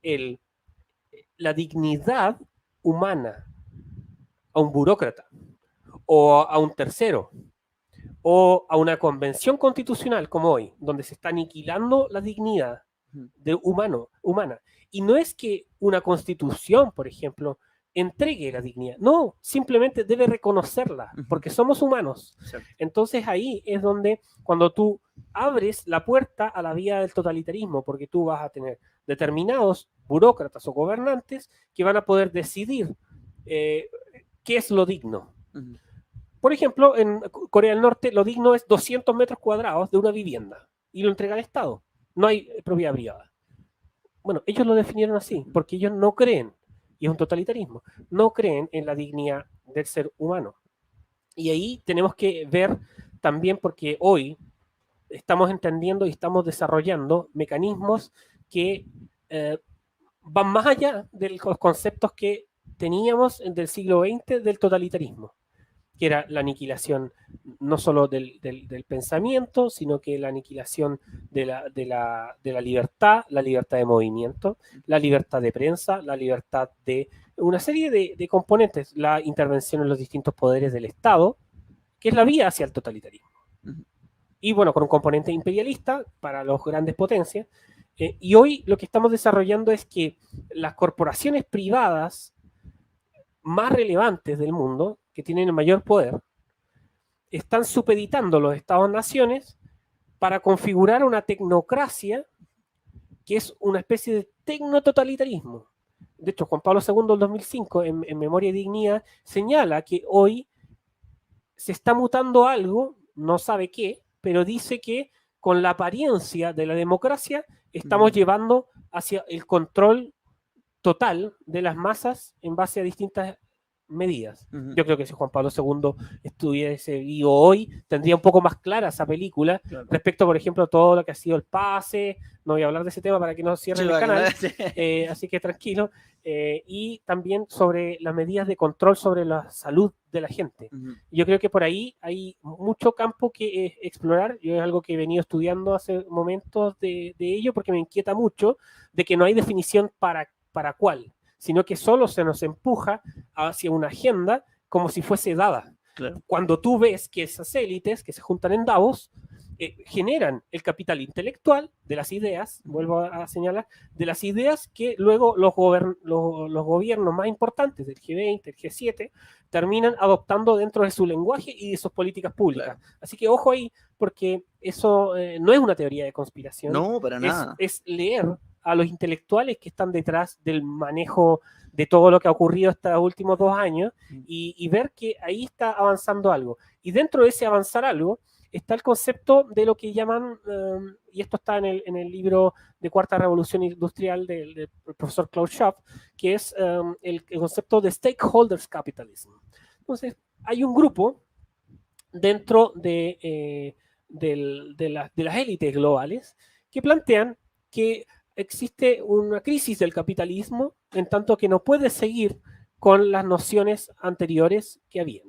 [SPEAKER 2] la dignidad humana a un burócrata o a un tercero o a una convención constitucional como hoy, donde se está aniquilando la dignidad humana, y no es que una constitución, por ejemplo, entregue la dignidad, no, simplemente debe reconocerla, porque somos humanos. Entonces ahí es donde cuando tú abres la puerta a la vía del totalitarismo, porque tú vas a tener determinados burócratas o gobernantes que van a poder decidir qué es lo digno. Por ejemplo, en Corea del Norte lo digno es 200 metros cuadrados de una vivienda y lo entrega el Estado. No hay propiedad privada. Bueno, ellos lo definieron así, porque ellos no creen, y es un totalitarismo, no creen en la dignidad del ser humano. Y ahí tenemos que ver también, porque hoy estamos entendiendo y estamos desarrollando mecanismos que van más allá de los conceptos que teníamos del siglo XX del totalitarismo, que era la aniquilación no solo del pensamiento, sino que la aniquilación de la libertad de movimiento, la libertad de prensa, la libertad de una serie de componentes, la intervención en los distintos poderes del Estado, que es la vía hacia el totalitarismo. Y bueno, con un componente imperialista para las grandes potencias. Y hoy lo que estamos desarrollando es que las corporaciones privadas más relevantes del mundo, que tienen el mayor poder, están supeditando los Estados-naciones para configurar una tecnocracia que es una especie de tecnototalitarismo. De hecho, Juan Pablo II en 2005, en Memoria y Dignidad, señala que hoy se está mutando algo, no sabe qué, pero dice que con la apariencia de la democracia estamos llevando hacia el control total de las masas en base a distintas medidas. Yo creo que si Juan Pablo II estuviese vivo hoy, tendría un poco más clara esa película, respecto, por ejemplo, a todo lo que ha sido el pase. No voy a hablar de ese tema para que no cierren el canal, así que tranquilo. Y también sobre las medidas de control sobre la salud de la gente. Yo creo que por ahí hay mucho campo que explorar. Yo es algo que he venido estudiando hace momentos de ello, porque me inquieta mucho de que no hay definición para cuál, sino que solo se nos empuja hacia una agenda como si fuese dada. Cuando tú ves que esas élites que se juntan en Davos generan el capital intelectual de las ideas, vuelvo a señalar, de las ideas que luego los gobiernos más importantes del G20, el G7, terminan adoptando dentro de su lenguaje y de sus políticas públicas.
[SPEAKER 1] Claro.
[SPEAKER 2] Así que ojo ahí, porque eso no es una teoría de conspiración,
[SPEAKER 1] No, para nada.
[SPEAKER 2] es leer a los intelectuales que están detrás del manejo de todo lo que ha ocurrido estos últimos 2 años y ver que ahí está avanzando algo. Y dentro de ese avanzar algo está el concepto de lo que llaman, y esto está en el libro de Cuarta Revolución Industrial del profesor Klaus Schwab, que es el concepto de stakeholders capitalism. Entonces, hay un grupo dentro de las élites globales que plantean que existe una crisis del capitalismo en tanto que no puede seguir con las nociones anteriores que habían.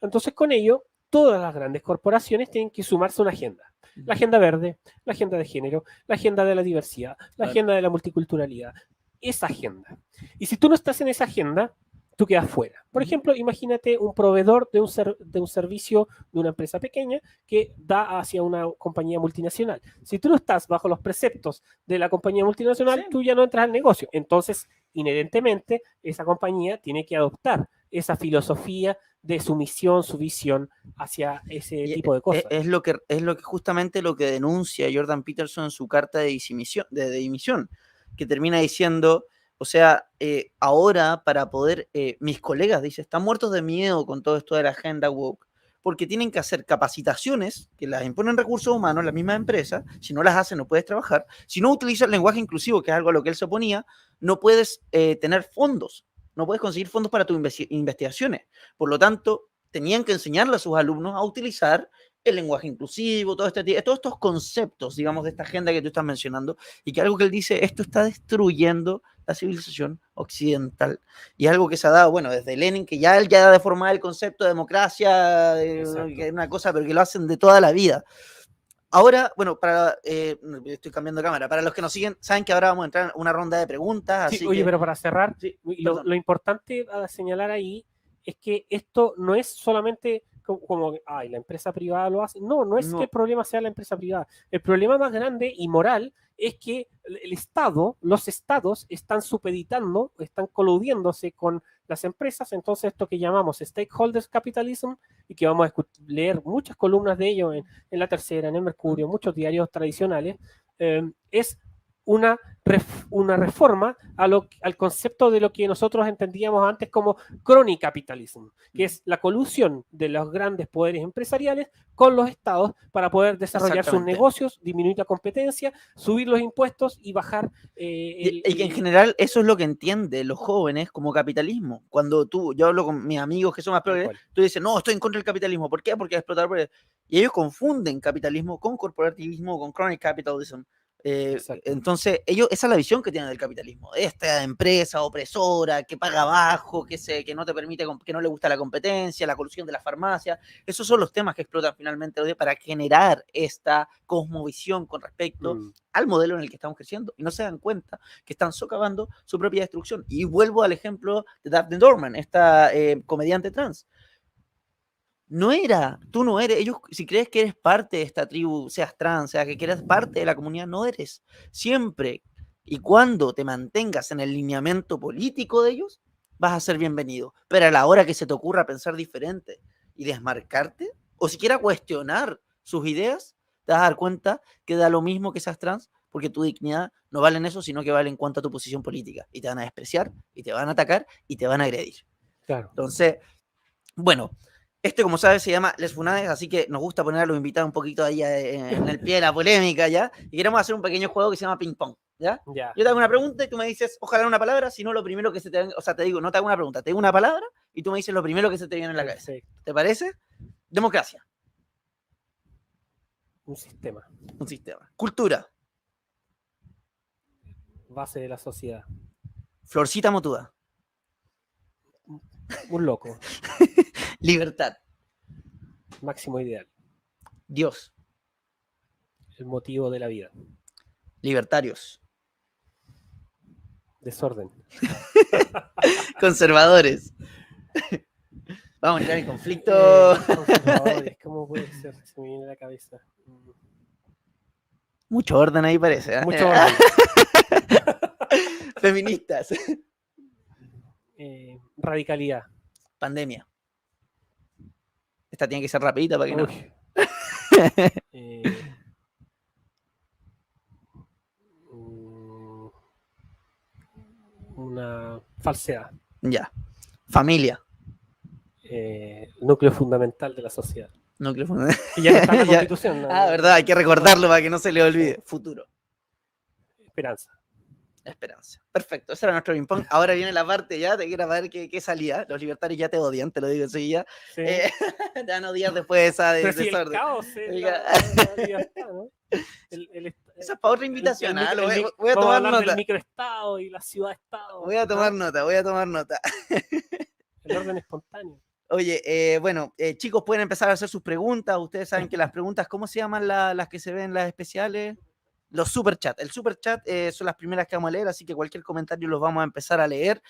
[SPEAKER 2] Entonces, con ello, todas las grandes corporaciones tienen que sumarse a una agenda. La agenda verde, la agenda de género, la agenda de la diversidad, la agenda de la multiculturalidad. Esa agenda. Y si tú no estás en esa agenda, tú quedas fuera. Por ejemplo, imagínate un proveedor de un servicio de una empresa pequeña que da hacia una compañía multinacional. Si tú no estás bajo los preceptos de la compañía multinacional, tú ya no entras al negocio. Entonces, inherentemente, esa compañía tiene que adoptar esa filosofía de su misión, su visión hacia ese tipo de cosas.
[SPEAKER 1] Es lo que justamente lo que denuncia Jordan Peterson en su carta de dimisión, que termina diciendo, o sea, ahora para poder, mis colegas, dice, están muertos de miedo con todo esto de la agenda woke, porque tienen que hacer capacitaciones que las imponen recursos humanos, las mismas empresas. Si no las hacen, no puedes trabajar. Si no utilizas el lenguaje inclusivo, que es algo a lo que él se oponía, no puedes tener fondos, no puedes conseguir fondos para tus investigaciones. Por lo tanto, tenían que enseñarle a sus alumnos a utilizar el lenguaje inclusivo, todos estos conceptos, digamos, de esta agenda que tú estás mencionando, y que algo que él dice, esto está destruyendo la civilización occidental. Y algo que se ha dado, bueno, desde Lenin, que ya él ya ha deformado el concepto de democracia, que es una cosa, pero que lo hacen de toda la vida. Ahora, bueno, estoy cambiando de cámara. Para los que nos siguen, saben que ahora vamos a entrar en una ronda de preguntas.
[SPEAKER 2] Sí,
[SPEAKER 1] así
[SPEAKER 2] oye,
[SPEAKER 1] que,
[SPEAKER 2] pero para cerrar,
[SPEAKER 1] sí,
[SPEAKER 2] lo importante a señalar ahí es que esto no es solamente como ay, la empresa privada lo hace. No, no es que el problema sea la empresa privada. El problema más grande y moral es que el Estado, los estados están supeditando, están coludiéndose con las empresas. Entonces, esto que llamamos stakeholders capitalism, y que vamos a leer muchas columnas de ello en La Tercera, en el Mercurio, muchos diarios tradicionales, es una reforma al concepto de lo que nosotros entendíamos antes como crony capitalism, que es la colusión de los grandes poderes empresariales con los estados para poder desarrollar sus negocios, disminuir la competencia, subir los impuestos y bajar...
[SPEAKER 1] y que en general eso es lo que entienden los jóvenes como capitalismo. Cuando yo hablo con mis amigos que son más progres, tú dices, no, estoy en contra del capitalismo. ¿Por qué? Porque es explotar. Y ellos confunden capitalismo con corporativismo, con crony capitalism. Entonces, esa es la visión que tienen del capitalismo. Esta empresa opresora que paga bajo, que no te permite, que no le gusta la competencia, la colusión de las farmacias. Esos son los temas que explotan finalmente para generar esta cosmovisión con respecto al modelo en el que estamos creciendo. Y no se dan cuenta que están socavando su propia destrucción. Y vuelvo al ejemplo de Daphne Dorman, esta comediante trans. Tú no eres, si crees que eres parte de esta tribu, seas trans, sea que eres parte de la comunidad, no eres. Siempre y cuando te mantengas en el lineamiento político de ellos, vas a ser bienvenido. Pero a la hora que se te ocurra pensar diferente y desmarcarte, o siquiera cuestionar sus ideas, te vas a dar cuenta que da lo mismo que seas trans, porque tu dignidad no vale en eso, sino que vale en cuanto a tu posición política. Y te van a despreciar, y te van a atacar, y te van a agredir.
[SPEAKER 2] Claro.
[SPEAKER 1] Entonces, bueno... como sabes, se llama Les Funades, así que nos gusta poner a los invitados un poquito ahí en el pie de la polémica, ¿ya? Y queremos hacer un pequeño juego que se llama ping pong, ¿ya? Yo te hago una pregunta y tú me dices, ojalá una palabra, si no lo primero que se te venga, o sea, te digo, no te hago una pregunta, te digo una palabra y tú me dices lo primero que se te viene en la cabeza. ¿Te parece? Democracia.
[SPEAKER 2] Un sistema.
[SPEAKER 1] Cultura.
[SPEAKER 2] Base de la sociedad.
[SPEAKER 1] Florcita Motuda.
[SPEAKER 2] Un loco.
[SPEAKER 1] Libertad.
[SPEAKER 2] Máximo ideal.
[SPEAKER 1] Dios.
[SPEAKER 2] El motivo de la vida.
[SPEAKER 1] Libertarios.
[SPEAKER 2] Desorden.
[SPEAKER 1] Conservadores. Vamos a entrar en conflicto.
[SPEAKER 2] Conservadores, ¿cómo puede ser? Se me viene a la cabeza.
[SPEAKER 1] Mucho orden ahí parece. ¿Eh?
[SPEAKER 2] Mucho orden.
[SPEAKER 1] Feministas.
[SPEAKER 2] Radicalidad.
[SPEAKER 1] Pandemia. Esta tiene que ser rapidita para que no.
[SPEAKER 2] Uy. Una falsedad.
[SPEAKER 1] Ya. Familia.
[SPEAKER 2] Núcleo fundamental de la sociedad.
[SPEAKER 1] Núcleo fundamental.
[SPEAKER 2] Y ya no está en la
[SPEAKER 1] Ya.
[SPEAKER 2] Constitución. ¿no?
[SPEAKER 1] Verdad, hay que recordarlo para que no se le olvide. Futuro.
[SPEAKER 2] Esperanza.
[SPEAKER 1] Esperanza. Perfecto, ese era nuestro ping-pong. Ahora viene la parte ya, te quiero ver qué salía. Los libertarios ya te odian, te lo digo enseguida.
[SPEAKER 2] Sí.
[SPEAKER 1] Te van a odiar después de esa
[SPEAKER 2] Pero si el
[SPEAKER 1] desorden.
[SPEAKER 2] caos es
[SPEAKER 1] Oiga.
[SPEAKER 2] la libertad, ¿no?
[SPEAKER 1] Esa es para otra invitación.
[SPEAKER 2] el
[SPEAKER 1] ¿ah?
[SPEAKER 2] micro- el
[SPEAKER 1] Voy a
[SPEAKER 2] vamos
[SPEAKER 1] tomar
[SPEAKER 2] hablar
[SPEAKER 1] nota.
[SPEAKER 2] del microestado y la ciudad-estado.
[SPEAKER 1] Voy a tomar nota, voy a tomar nota.
[SPEAKER 2] El orden espontáneo.
[SPEAKER 1] Oye, bueno, chicos, pueden empezar a hacer sus preguntas. Ustedes saben que las preguntas, ¿cómo se llaman las que se ven en las especiales? Los superchat. El superchat son las primeras que vamos a leer, así que cualquier comentario los vamos a empezar a leer.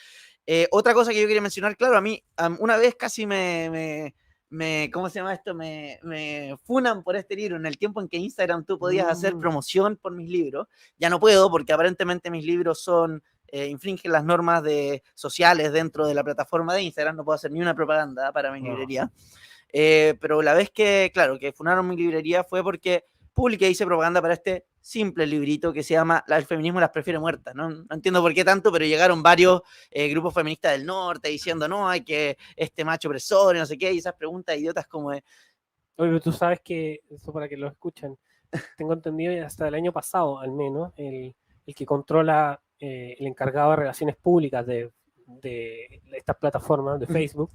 [SPEAKER 1] Otra cosa que yo quería mencionar, claro, a mí una vez casi ¿cómo se llama esto? Me funan por este libro. En el tiempo en que Instagram tú podías hacer promoción por mis libros, ya no puedo porque aparentemente mis libros son infringen las normas sociales dentro de la plataforma de Instagram. No puedo hacer ni una propaganda para mi librería. Pero la vez que, claro, que funaron mi librería fue porque publiqué, hice propaganda para este simple librito que se llama El feminismo las prefiere muertas. No entiendo por qué tanto, pero llegaron varios grupos feministas del norte diciendo, no, hay que este macho opresor y no sé qué, y esas preguntas idiotas como de...
[SPEAKER 2] Oye, pero tú sabes que, eso para que lo escuchen, tengo entendido hasta el año pasado, al menos, el que controla el encargado de relaciones públicas de estas plataformas de Facebook,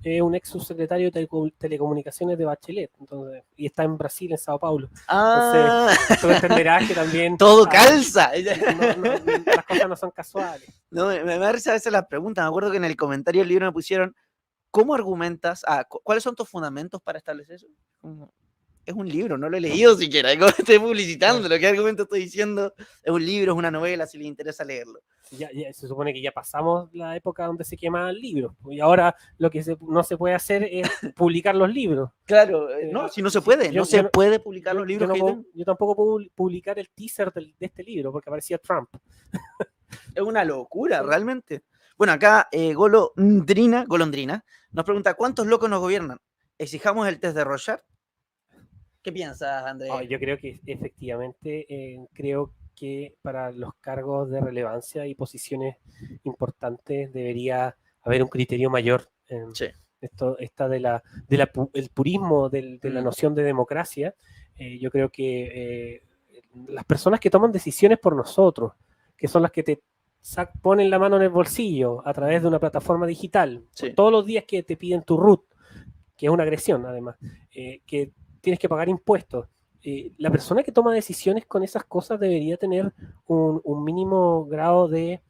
[SPEAKER 2] es un ex subsecretario de telecomunicaciones de Bachelet, entonces, y está en Brasil, en Sao Paulo. Entonces, tú entenderás que también
[SPEAKER 1] todo calza.
[SPEAKER 2] Las cosas no son casuales.
[SPEAKER 1] No, me da risa a veces las preguntas. Me acuerdo que en el comentario del libro me pusieron, ¿cómo argumentas? ¿Cuáles son tus fundamentos para establecer eso? Es un libro, no lo he leído siquiera. ¿Cómo estoy publicitando? Lo que argumento estoy diciendo es un libro, es una novela, si les interesa leerlo.
[SPEAKER 2] Ya, se supone que ya pasamos la época donde se quemaban libros, y ahora lo que no se puede hacer es publicar los libros.
[SPEAKER 1] Claro, no, si no se puede, no se puede publicar los libros.
[SPEAKER 2] Yo tampoco puedo publicar el teaser de este libro porque aparecía Trump.
[SPEAKER 1] Es una locura, realmente. Bueno, acá Golondrina nos pregunta, ¿cuántos locos nos gobiernan? ¿Exijamos el test de Rorschach? ¿Qué piensas, Andrés?
[SPEAKER 2] Yo creo que efectivamente, creo que para los cargos de relevancia y posiciones importantes debería haber un criterio mayor.
[SPEAKER 1] Sí.
[SPEAKER 2] El purismo de la noción de democracia. Yo creo que las personas que toman decisiones por nosotros, que son las que te ponen la mano en el bolsillo a través de una plataforma digital,
[SPEAKER 1] sí,
[SPEAKER 2] todos los días que te piden tu root, que es una agresión además, que tienes que pagar impuestos. La persona que toma decisiones con esas cosas debería tener un mínimo grado de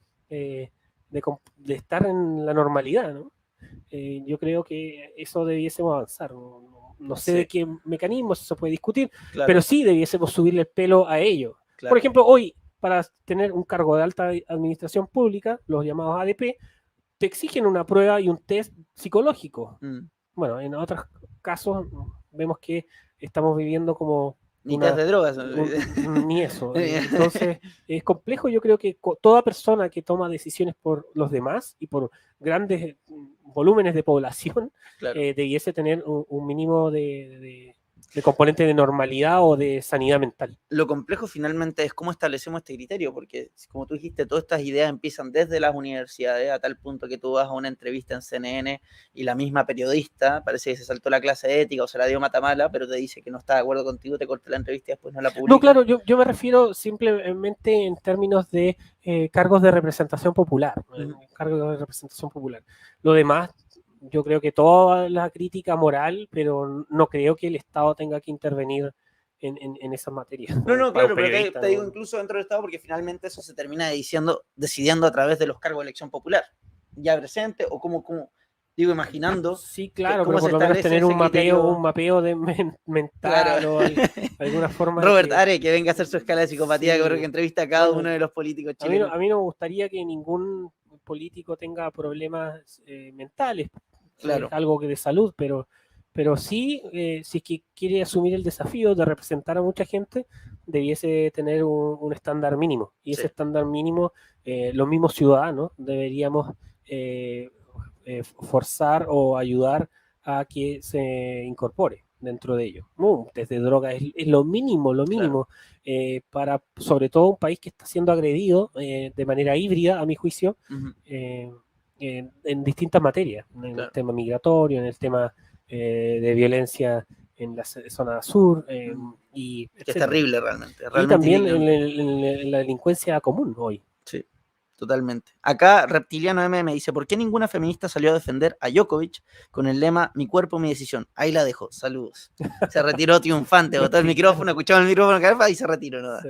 [SPEAKER 2] estar en la normalidad, ¿no? Yo creo que eso debiésemos avanzar. No sé de qué mecanismos se puede discutir, claro, pero sí debiésemos subirle el pelo a ello. Claro. Por ejemplo, hoy, para tener un cargo de alta administración pública, los llamados ADP, te exigen una prueba y un test psicológico. Bueno, en otros casos vemos que estamos viviendo como...
[SPEAKER 1] Ni test de drogas.
[SPEAKER 2] Ni eso. Entonces, es complejo. Yo creo que toda persona que toma decisiones por los demás y por grandes volúmenes de población, claro, debiese tener un mínimo de componente de normalidad o de sanidad mental.
[SPEAKER 1] Lo complejo finalmente es cómo establecemos este criterio, porque como tú dijiste, todas estas ideas empiezan desde las universidades, a tal punto que tú vas a una entrevista en CNN y la misma periodista parece que se saltó la clase de ética o se la dio matamala, pero te dice que no está de acuerdo contigo, te corta la entrevista y después no la publica.
[SPEAKER 2] No, claro, yo me refiero simplemente en términos de cargos de representación popular, cargos de representación popular. Lo demás, yo creo que toda la crítica moral, pero no creo que el Estado tenga que intervenir en esas materias.
[SPEAKER 1] No, claro, pero te digo incluso dentro del Estado, porque finalmente eso se termina decidiendo a través de los cargos de elección popup ya presente, o como digo, imaginando.
[SPEAKER 2] Sí, claro, pero por lo menos tener un mapeo de mental, claro, o alguna forma.
[SPEAKER 1] Robert Are, que venga a hacer su escala de psicopatía, sí, que entrevista a cada uno de los políticos chilenos.
[SPEAKER 2] A mí no me gustaría que ningún político tenga problemas mentales.
[SPEAKER 1] Claro.
[SPEAKER 2] es algo que de salud, pero sí, si es que quiere asumir el desafío de representar a mucha gente, debiese tener un estándar mínimo. Y ese
[SPEAKER 1] Sí.
[SPEAKER 2] estándar mínimo, los mismos ciudadanos deberíamos forzar o ayudar a que se incorpore dentro de ello. Desde drogas es lo mínimo, para sobre todo un país que está siendo agredido de manera híbrida, a mi juicio,
[SPEAKER 1] Ujú.
[SPEAKER 2] en distintas materias, en el
[SPEAKER 1] Claro.
[SPEAKER 2] tema migratorio, en el tema de violencia en la zona sur, y
[SPEAKER 1] Que es
[SPEAKER 2] etcétera.
[SPEAKER 1] terrible realmente.
[SPEAKER 2] Y
[SPEAKER 1] Realmente
[SPEAKER 2] también
[SPEAKER 1] indignante.
[SPEAKER 2] en la delincuencia común hoy.
[SPEAKER 1] Sí, totalmente. Acá Reptiliano M me dice, ¿por qué ninguna feminista salió a defender a Djokovic con el lema mi cuerpo, mi decisión? Ahí la dejo, saludos. Se retiró triunfante, botó el micrófono, escuchaba el micrófono y se retiró. ¿No?
[SPEAKER 2] Sí.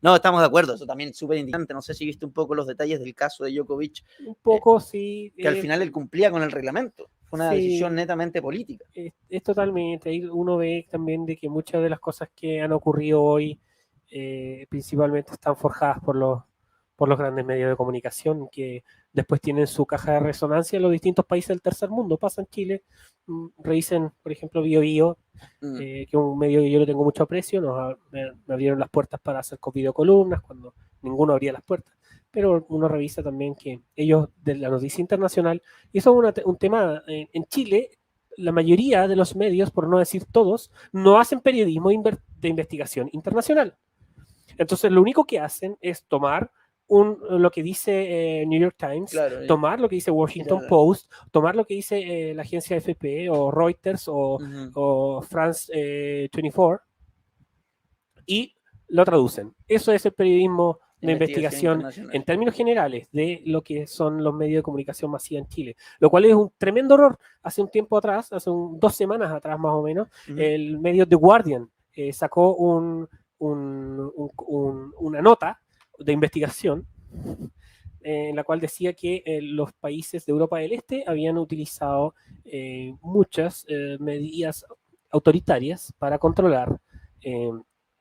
[SPEAKER 1] No, estamos de acuerdo, eso también es súper indignante. No sé si viste un poco los detalles del caso de Djokovic,
[SPEAKER 2] Un poco, sí.
[SPEAKER 1] que al final él cumplía con el reglamento. Fue una
[SPEAKER 2] Sí.
[SPEAKER 1] decisión netamente política.
[SPEAKER 2] Es totalmente, ahí uno ve también de que muchas de las cosas que han ocurrido hoy principalmente están forjadas por los grandes medios de comunicación que después tienen su caja de resonancia en los distintos países del tercer mundo. Pasa en Chile, revisen, por ejemplo, BioBio, que es un medio que yo le tengo mucho aprecio, me abrieron las puertas para hacer videocolumnas cuando ninguno abría las puertas, pero uno revisa también que ellos de la noticia internacional, y eso es un tema en Chile. La mayoría de los medios, por no decir todos, no hacen periodismo de investigación internacional. Entonces, lo único que hacen es tomar lo que dice New York Times,
[SPEAKER 1] Claro,
[SPEAKER 2] tomar lo que dice Washington Post, tomar lo que dice la agencia AFP o Reuters o France 24 y lo traducen. Eso es el periodismo de investigación en términos generales de lo que son los medios de comunicación masiva en Chile, lo cual es un tremendo error. Hace un tiempo atrás, hace 2 semanas atrás más o menos, el medio The Guardian sacó una nota de investigación en la cual decía que los países de Europa del Este habían utilizado muchas medidas autoritarias para controlar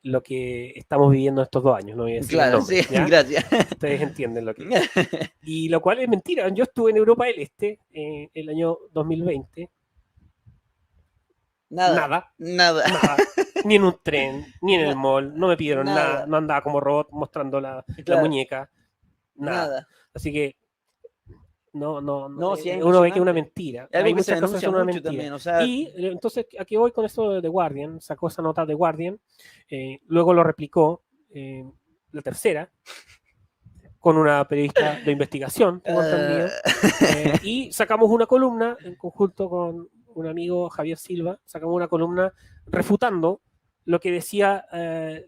[SPEAKER 2] lo que estamos viviendo estos 2 años. No voy a decir
[SPEAKER 1] claro,
[SPEAKER 2] el nombre,
[SPEAKER 1] sí, gracias.
[SPEAKER 2] Ustedes entienden lo que es. Y lo cual es mentira. Yo estuve en Europa del Este el año 2020. Nada. Ni en un tren, ni en el mall. No me pidieron nada. No andaba como robot mostrando la muñeca. Nada. Así que no,
[SPEAKER 1] sí,
[SPEAKER 2] uno ve que es una mentira.
[SPEAKER 1] Hay
[SPEAKER 2] muchas cosas que son una mentira.
[SPEAKER 1] También, o sea...
[SPEAKER 2] Y entonces, aquí voy con eso de The Guardian. Sacó esa nota de Guardian. Luego lo replicó la tercera con una periodista de investigación, tengo entendido. Y sacamos una columna en conjunto con un amigo, Javier Silva, sacamos una columna refutando lo que decía el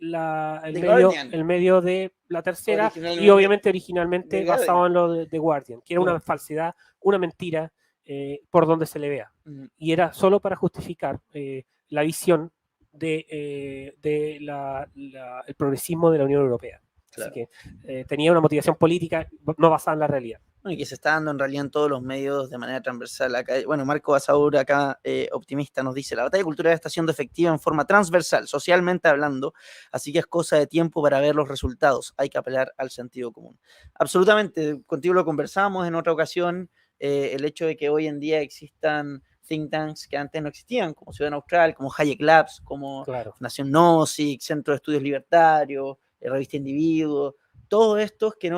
[SPEAKER 2] medio de la tercera y obviamente originalmente basado en lo de The Guardian, que era una falsedad, una mentira por donde se le vea. Y era solo para justificar la visión de el progresismo de la Unión Europea. Claro. Así que tenía una motivación política no basada en la realidad.
[SPEAKER 1] Y que se está dando en realidad en todos los medios de manera transversal. Acá, bueno, Marco Basaur, acá optimista, nos dice: la batalla cultural está siendo efectiva en forma transversal, socialmente hablando, así que es cosa de tiempo para ver los resultados. Hay que apelar al sentido común. Absolutamente, contigo lo conversamos en otra ocasión, el hecho de que hoy en día existan think tanks que antes no existían, como Ciudad Austral, como Hayek Labs, como Fundación Nozick, Centro de Estudios Libertarios, Revista Individuo, todos estos que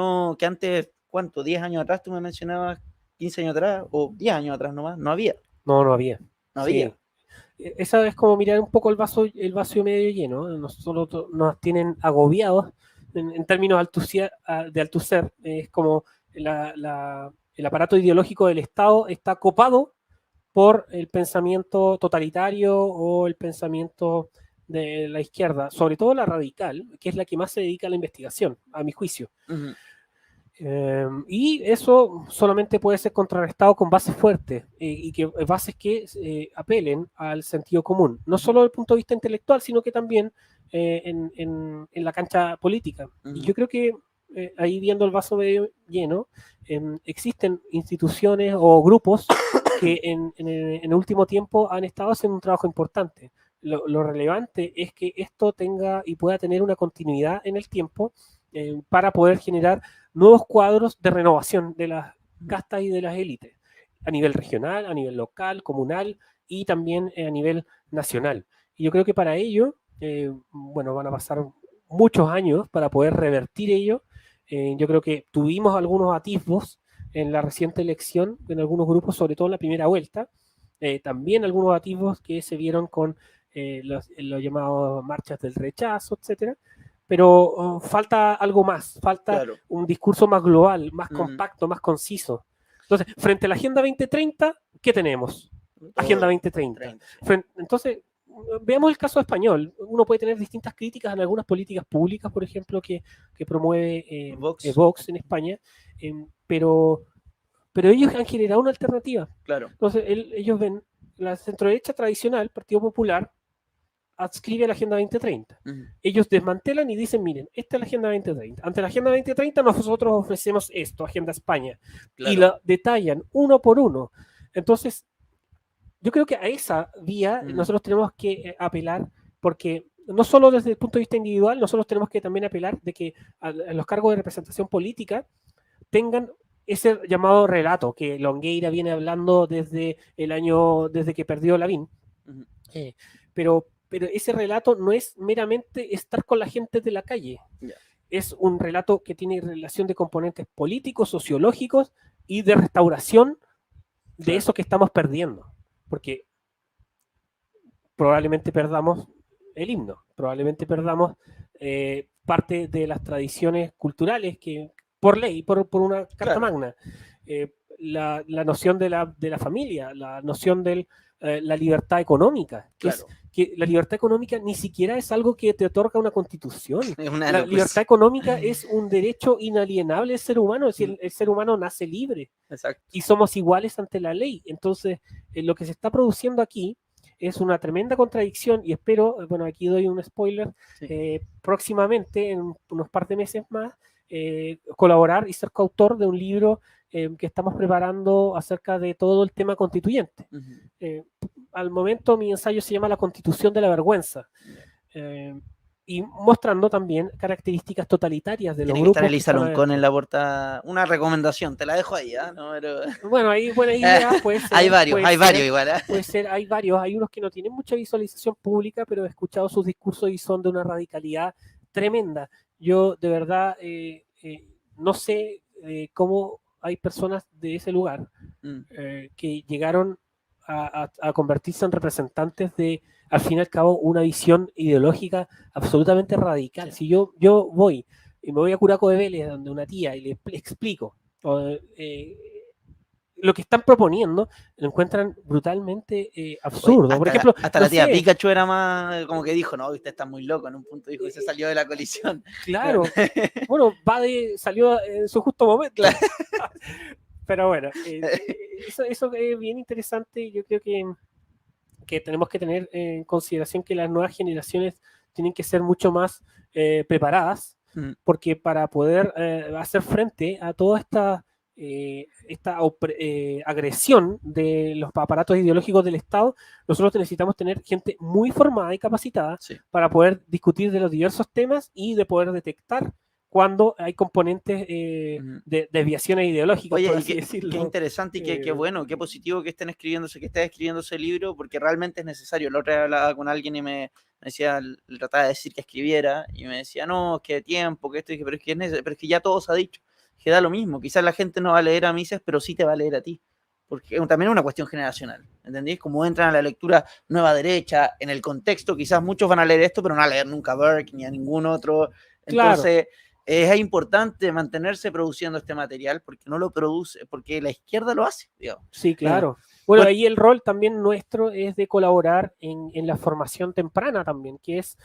[SPEAKER 1] antes, ¿cuánto? 10 años atrás tú me mencionabas, 15 años atrás, o 10 años atrás nomás, no había.
[SPEAKER 2] No había.
[SPEAKER 1] No había.
[SPEAKER 2] Sí. Esa es como mirar un poco el vaso medio lleno. Nosotros nos tienen agobiados en términos de Althusser. Es como el aparato ideológico del Estado está copado por el pensamiento totalitario o el pensamiento de la izquierda, sobre todo la radical, que es la que más se dedica a la investigación, a mi juicio. Y eso solamente puede ser contrarrestado con bases fuertes y que bases que apelen al sentido común, no solo desde el punto de vista intelectual, sino que también en la cancha política. Y yo creo que ahí viendo el vaso medio lleno, existen instituciones o grupos que en el último tiempo han estado haciendo un trabajo importante. Lo relevante es que esto tenga y pueda tener una continuidad en el tiempo para poder generar nuevos cuadros de renovación de las castas y de las élites. a nivel regional, a nivel local, comunal y también a nivel nacional. Y yo creo que para ello, bueno, van a pasar muchos años para poder revertir ello. Yo creo que tuvimos algunos atisbos en la reciente elección, en algunos grupos, sobre todo en la primera vuelta, también algunos atisbos que se vieron con los llamados marchas del rechazo, etcétera. Pero falta algo más, falta
[SPEAKER 1] Claro.
[SPEAKER 2] un discurso más global, más compacto, más conciso. Entonces, frente a la Agenda 2030, ¿qué tenemos? Agenda 2030. Entonces, veamos el caso español. Uno puede tener distintas críticas en algunas políticas públicas, por ejemplo, que promueve Vox en España, pero ellos han generado una alternativa.
[SPEAKER 1] Claro.
[SPEAKER 2] Entonces, ellos ven la centroderecha tradicional, Partido Popular, adscribe a la Agenda 2030. Ellos desmantelan y dicen, miren, esta es la Agenda 2030. Ante la Agenda 2030 nosotros ofrecemos esto, Agenda España. Claro. Y la detallan uno por uno. Entonces, yo creo que a esa vía nosotros tenemos que apelar, porque no solo desde el punto de vista individual, nosotros tenemos que también apelar de que a los cargos de representación política tengan ese llamado relato que Longueira viene hablando desde que perdió Lavín. Pero ese relato no es meramente estar con la gente de la calle. Yeah. Es un relato que tiene relación de componentes políticos, sociológicos y de restauración de eso que estamos perdiendo. Porque probablemente perdamos el himno, probablemente perdamos parte de las tradiciones culturales que por ley, por una carta magna, la noción de la familia, la noción de la libertad económica, que la libertad económica ni siquiera es algo que te otorga una constitución. La libertad económica es un derecho inalienable del ser humano, es decir, el ser humano nace libre.
[SPEAKER 1] Exacto.
[SPEAKER 2] Y somos iguales ante la ley. Entonces, lo que se está produciendo aquí es una tremenda contradicción y espero, bueno, aquí doy un spoiler, próximamente, en unos par de meses más, colaborar y ser coautor de un libro que estamos preparando acerca de todo el tema constituyente. Al momento mi ensayo se llama La Constitución de la Vergüenza, y mostrando también características totalitarias de los grupos.
[SPEAKER 1] Tiene que estar Elisa Loncón en la portada. Una recomendación, te la dejo ahí, ¿eh? No, pero...
[SPEAKER 2] Bueno, hay buenas ideas. Puede ser,
[SPEAKER 1] hay varios igual. ¿Eh?
[SPEAKER 2] Puede ser, hay varios. Hay unos que no tienen mucha visualización pública, pero he escuchado sus discursos y son de una radicalidad tremenda. Yo, de verdad, no sé cómo hay personas de ese lugar que llegaron a convertirse en representantes de, al fin y al cabo, una visión ideológica absolutamente radical. Si yo voy y me voy a Curaco de Vélez, donde una tía, y le explico lo que están proponiendo, lo encuentran brutalmente absurdo.
[SPEAKER 1] Oye,
[SPEAKER 2] por ejemplo,
[SPEAKER 1] hasta la tía Pikachu era más como que dijo, no, usted está muy loco, en un punto dijo, y se salió de la colisión.
[SPEAKER 2] Claro. Bueno, salió en su justo momento. Claro. Pero bueno, eso es bien interesante y yo creo que tenemos que tener en consideración que las nuevas generaciones tienen que ser mucho más preparadas, porque para poder hacer frente a toda esta agresión de los aparatos ideológicos del Estado, nosotros necesitamos tener gente muy formada y capacitada para poder discutir de los diversos temas y de poder detectar cuando hay componentes de desviaciones ideológicas.
[SPEAKER 1] Oye, por así decirlo. Qué interesante y qué bueno, qué positivo que estés escribiendo ese libro, porque realmente es necesario. La otra vez hablaba con alguien y me decía, le trataba de decir que escribiera, y me decía, no, es que tiempo, que esto, pero es que ya todo se ha dicho, que da lo mismo. Quizás la gente no va a leer a Mises, pero sí te va a leer a ti. Porque también es una cuestión generacional, ¿entendés? Como entran a la lectura nueva derecha, en el contexto, quizás muchos van a leer esto, pero no van a leer nunca a Burke ni a ningún otro. Entonces, es importante mantenerse produciendo este material porque no lo produce, porque la izquierda lo hace, digamos.
[SPEAKER 2] Sí, claro. Bueno, ahí el rol también nuestro es de colaborar en la formación temprana también, que es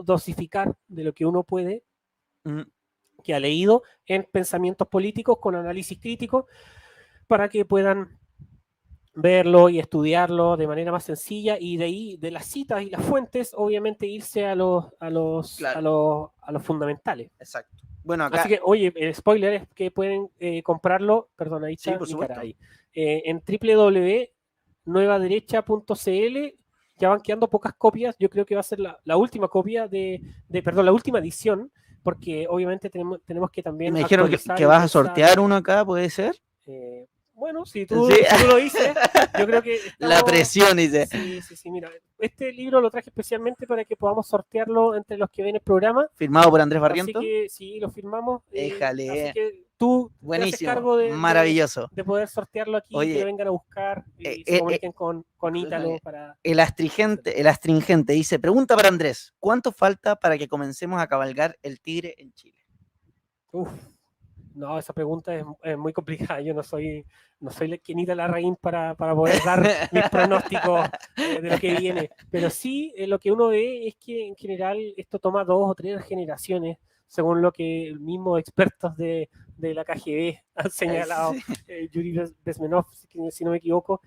[SPEAKER 2] dosificar de lo que uno puede, que ha leído en pensamientos políticos con análisis crítico, para que puedan verlo y estudiarlo de manera más sencilla, y de ahí, de las citas y las fuentes, obviamente irse a los fundamentales.
[SPEAKER 1] Exacto. Bueno, acá...
[SPEAKER 2] Así que, oye, el spoiler es que pueden comprarlo, perdón, ahí está,
[SPEAKER 1] sí, por supuesto.
[SPEAKER 2] En www.nuevaderecha.cl. Ya van quedando pocas copias, yo creo que va a ser la última copia la última edición, porque obviamente tenemos que también...
[SPEAKER 1] Me dijeron que vas a sortear uno acá, ¿puede ser?
[SPEAKER 2] Bueno, si tú,
[SPEAKER 1] Sí.
[SPEAKER 2] si tú lo dices, yo creo que
[SPEAKER 1] La
[SPEAKER 2] estamos-
[SPEAKER 1] presión, dice.
[SPEAKER 2] Sí, mira, este libro lo traje especialmente para que podamos sortearlo entre los que ven el programa.
[SPEAKER 1] Firmado por Andrés
[SPEAKER 2] Así
[SPEAKER 1] Barriento.
[SPEAKER 2] que sí, lo firmamos.
[SPEAKER 1] Déjale.
[SPEAKER 2] Así que tú te haces
[SPEAKER 1] Buenísimo.
[SPEAKER 2] cargo
[SPEAKER 1] Maravilloso.
[SPEAKER 2] de poder sortearlo aquí,
[SPEAKER 1] Oye,
[SPEAKER 2] que lo vengan a buscar y
[SPEAKER 1] eh,
[SPEAKER 2] se
[SPEAKER 1] eh,
[SPEAKER 2] comuniquen con Ítalo para...
[SPEAKER 1] El astringente dice, pregunta para Andrés, ¿cuánto falta para que comencemos a cabalgar el tigre en Chile?
[SPEAKER 2] Uf, no, esa pregunta es muy complicada. Yo no soy quien Larraín para poder dar mis pronósticos de lo que viene. Pero sí, lo que uno ve es que en general esto toma 2 o 3 generaciones, según lo que mismos expertos de la KGB han señalado,
[SPEAKER 1] Sí.
[SPEAKER 2] Yuri Bezmenov, si no me equivoco,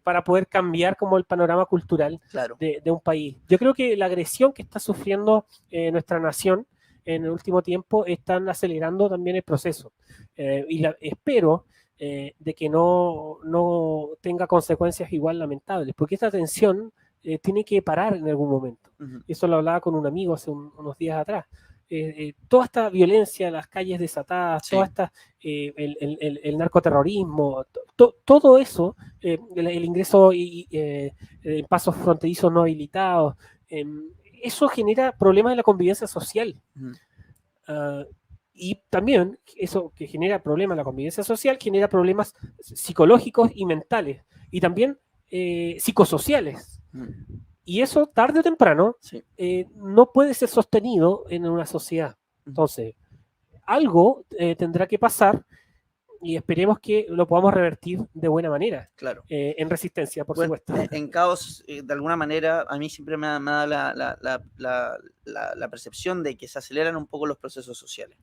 [SPEAKER 2] para poder cambiar como el panorama cultural
[SPEAKER 1] Claro.
[SPEAKER 2] de un país. Yo creo que la agresión que está sufriendo nuestra nación en el último tiempo están acelerando también el proceso. Espero de que no tenga consecuencias igual lamentables, porque esta tensión tiene que parar en algún momento.
[SPEAKER 1] Ujú.
[SPEAKER 2] Eso lo hablaba con un amigo hace unos días atrás. Toda esta violencia, las calles desatadas,
[SPEAKER 1] Sí.
[SPEAKER 2] toda esta, el narcoterrorismo, todo eso, el ingreso en pasos fronterizos no habilitados, eso genera problemas en la convivencia social.
[SPEAKER 1] Ujú.
[SPEAKER 2] Y también eso que genera problemas en la convivencia social genera problemas psicológicos y mentales, y también psicosociales.
[SPEAKER 1] Ujú.
[SPEAKER 2] Y eso, tarde o temprano,
[SPEAKER 1] Sí.
[SPEAKER 2] no puede ser sostenido en una sociedad. Entonces, algo tendrá que pasar y esperemos que lo podamos revertir de buena manera,
[SPEAKER 1] Claro.
[SPEAKER 2] en resistencia, por
[SPEAKER 1] Bueno,
[SPEAKER 2] supuesto.
[SPEAKER 1] en caos, de alguna manera, a mí siempre me da la percepción de que se aceleran un poco los procesos sociales.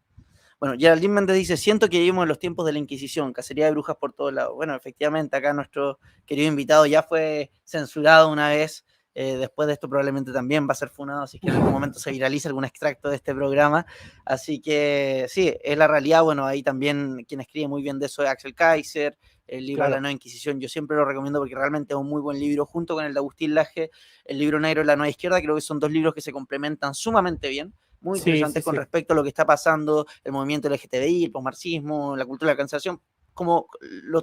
[SPEAKER 1] Bueno, Geraldine Méndez dice, siento que vivimos en los tiempos de la Inquisición, cacería de brujas por todos lados. Bueno, efectivamente, acá nuestro querido invitado ya fue censurado una vez. Después de esto probablemente también va a ser funado, así que en algún momento se viraliza algún extracto de este programa. Así que sí, es la realidad. Bueno, ahí también quien escribe muy bien de eso es Axel Kaiser, el libro
[SPEAKER 2] Claro.
[SPEAKER 1] La Nueva Inquisición. Yo siempre lo recomiendo porque realmente es un muy buen libro, junto con el de Agustín Laje, el libro negro de la Nueva Izquierda. Creo que son 2 libros que se complementan sumamente bien. Muy
[SPEAKER 2] Sí,
[SPEAKER 1] interesantes con respecto a lo que está pasando, el movimiento LGTBI, el posmarxismo, la cultura de la cancelación, como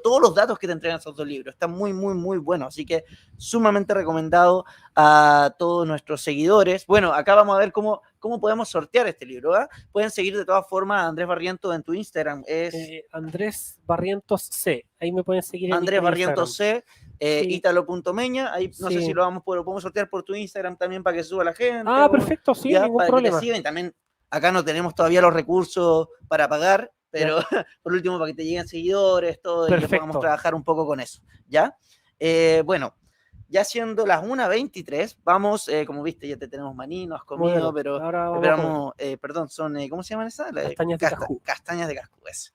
[SPEAKER 1] todos los datos que te entregan esos 2 libros. Están muy, muy, muy buenos, así que sumamente recomendado a todos nuestros seguidores. Bueno, acá vamos a ver cómo podemos sortear este libro. Pueden seguir de todas formas a Andrés Barrientos en tu Instagram, es
[SPEAKER 2] Andrés Barrientos C. Ahí me pueden seguir en
[SPEAKER 1] Andrés Barrientos C,
[SPEAKER 2] Sí.
[SPEAKER 1] Ítalo.meña, ahí no sé
[SPEAKER 2] Sí.
[SPEAKER 1] si lo podemos sortear por tu Instagram también para que suba la gente.
[SPEAKER 2] Ah, perfecto, sí,
[SPEAKER 1] ya,
[SPEAKER 2] ningún
[SPEAKER 1] para
[SPEAKER 2] problema.
[SPEAKER 1] que te sigan. También acá no tenemos todavía los recursos para pagar, pero por último para que te lleguen seguidores, todo, y que
[SPEAKER 2] Perfecto.
[SPEAKER 1] podamos trabajar un poco con eso, ¿ya? Bueno, ya siendo las 1:23, vamos, como viste, ya te tenemos maní, no has comido,
[SPEAKER 2] Bueno,
[SPEAKER 1] pero
[SPEAKER 2] ahora vamos a comer.
[SPEAKER 1] esperamos, perdón, son, ¿cómo se llaman esas?
[SPEAKER 2] Castañas de cascú.
[SPEAKER 1] Castañas de cascú, eso.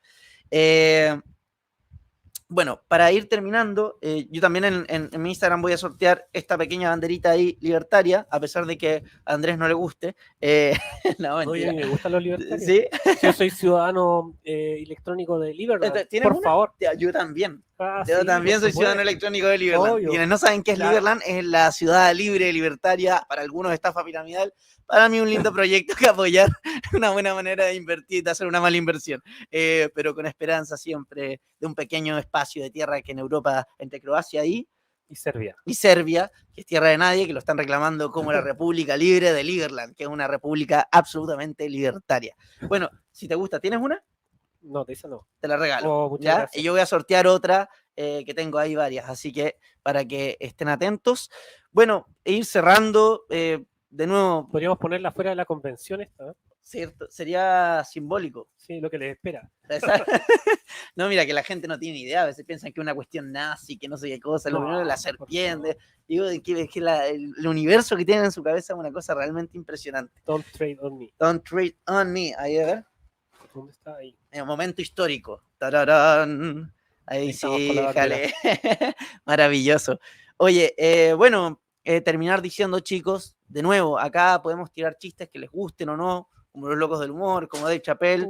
[SPEAKER 1] Bueno, para ir terminando, yo también en mi Instagram voy a sortear esta pequeña banderita ahí libertaria, a pesar de que a Andrés no le guste. No,
[SPEAKER 2] Oye, a
[SPEAKER 1] mentira.
[SPEAKER 2] mí me gustan los libertarios.
[SPEAKER 1] ¿Sí?
[SPEAKER 2] Yo soy ciudadano electrónico de Liberland.
[SPEAKER 1] ¿Tienes
[SPEAKER 2] Por
[SPEAKER 1] una?
[SPEAKER 2] favor.
[SPEAKER 1] Yo también.
[SPEAKER 2] Ah,
[SPEAKER 1] Yo
[SPEAKER 2] sí,
[SPEAKER 1] también
[SPEAKER 2] por
[SPEAKER 1] soy
[SPEAKER 2] supuesto.
[SPEAKER 1] ciudadano electrónico de Liberland.
[SPEAKER 2] Obvio.
[SPEAKER 1] Quienes no saben qué es
[SPEAKER 2] Claro.
[SPEAKER 1] Liberland, es la ciudad libre, libertaria, para algunos estafa piramidal, para mí un lindo proyecto que apoyar, una buena manera de invertir, de hacer una mala inversión, pero con esperanza siempre de un pequeño espacio de tierra que en Europa, entre Croacia y
[SPEAKER 2] Serbia.
[SPEAKER 1] Serbia, que es tierra de nadie, que lo están reclamando como la República Libre de Liberland, que es una república absolutamente libertaria. Bueno, si te gusta, ¿tienes una?
[SPEAKER 2] No, de esa no.
[SPEAKER 1] Te la regalo.
[SPEAKER 2] Oh, muchas
[SPEAKER 1] ¿ya?
[SPEAKER 2] gracias.
[SPEAKER 1] Y yo voy a sortear otra, que tengo ahí varias, así que para que estén atentos. Bueno, e ir cerrando, de nuevo,
[SPEAKER 2] Podríamos ponerla fuera de la convención esta, ¿no?
[SPEAKER 1] cierto, sería simbólico.
[SPEAKER 2] Sí, lo que les espera.
[SPEAKER 1] No, mira, que la gente no tiene idea, a veces piensan que es una cuestión nazi, que no sé qué cosa, lo
[SPEAKER 2] No,
[SPEAKER 1] primero es la
[SPEAKER 2] por
[SPEAKER 1] serpiente. Digo, que el universo que tienen en su cabeza es una cosa realmente impresionante.
[SPEAKER 2] Don't trade on me.
[SPEAKER 1] Don't treat on me. Ahí, a ver.
[SPEAKER 2] ¿Dónde está ahí?
[SPEAKER 1] En un momento histórico. Tararán. Ahí
[SPEAKER 2] estamos
[SPEAKER 1] sí,
[SPEAKER 2] con la
[SPEAKER 1] déjale. Maravilloso. Oye, bueno, terminar diciendo, chicos, de nuevo, acá podemos tirar chistes que les gusten o no, como los locos del humor, como Dave Chappelle.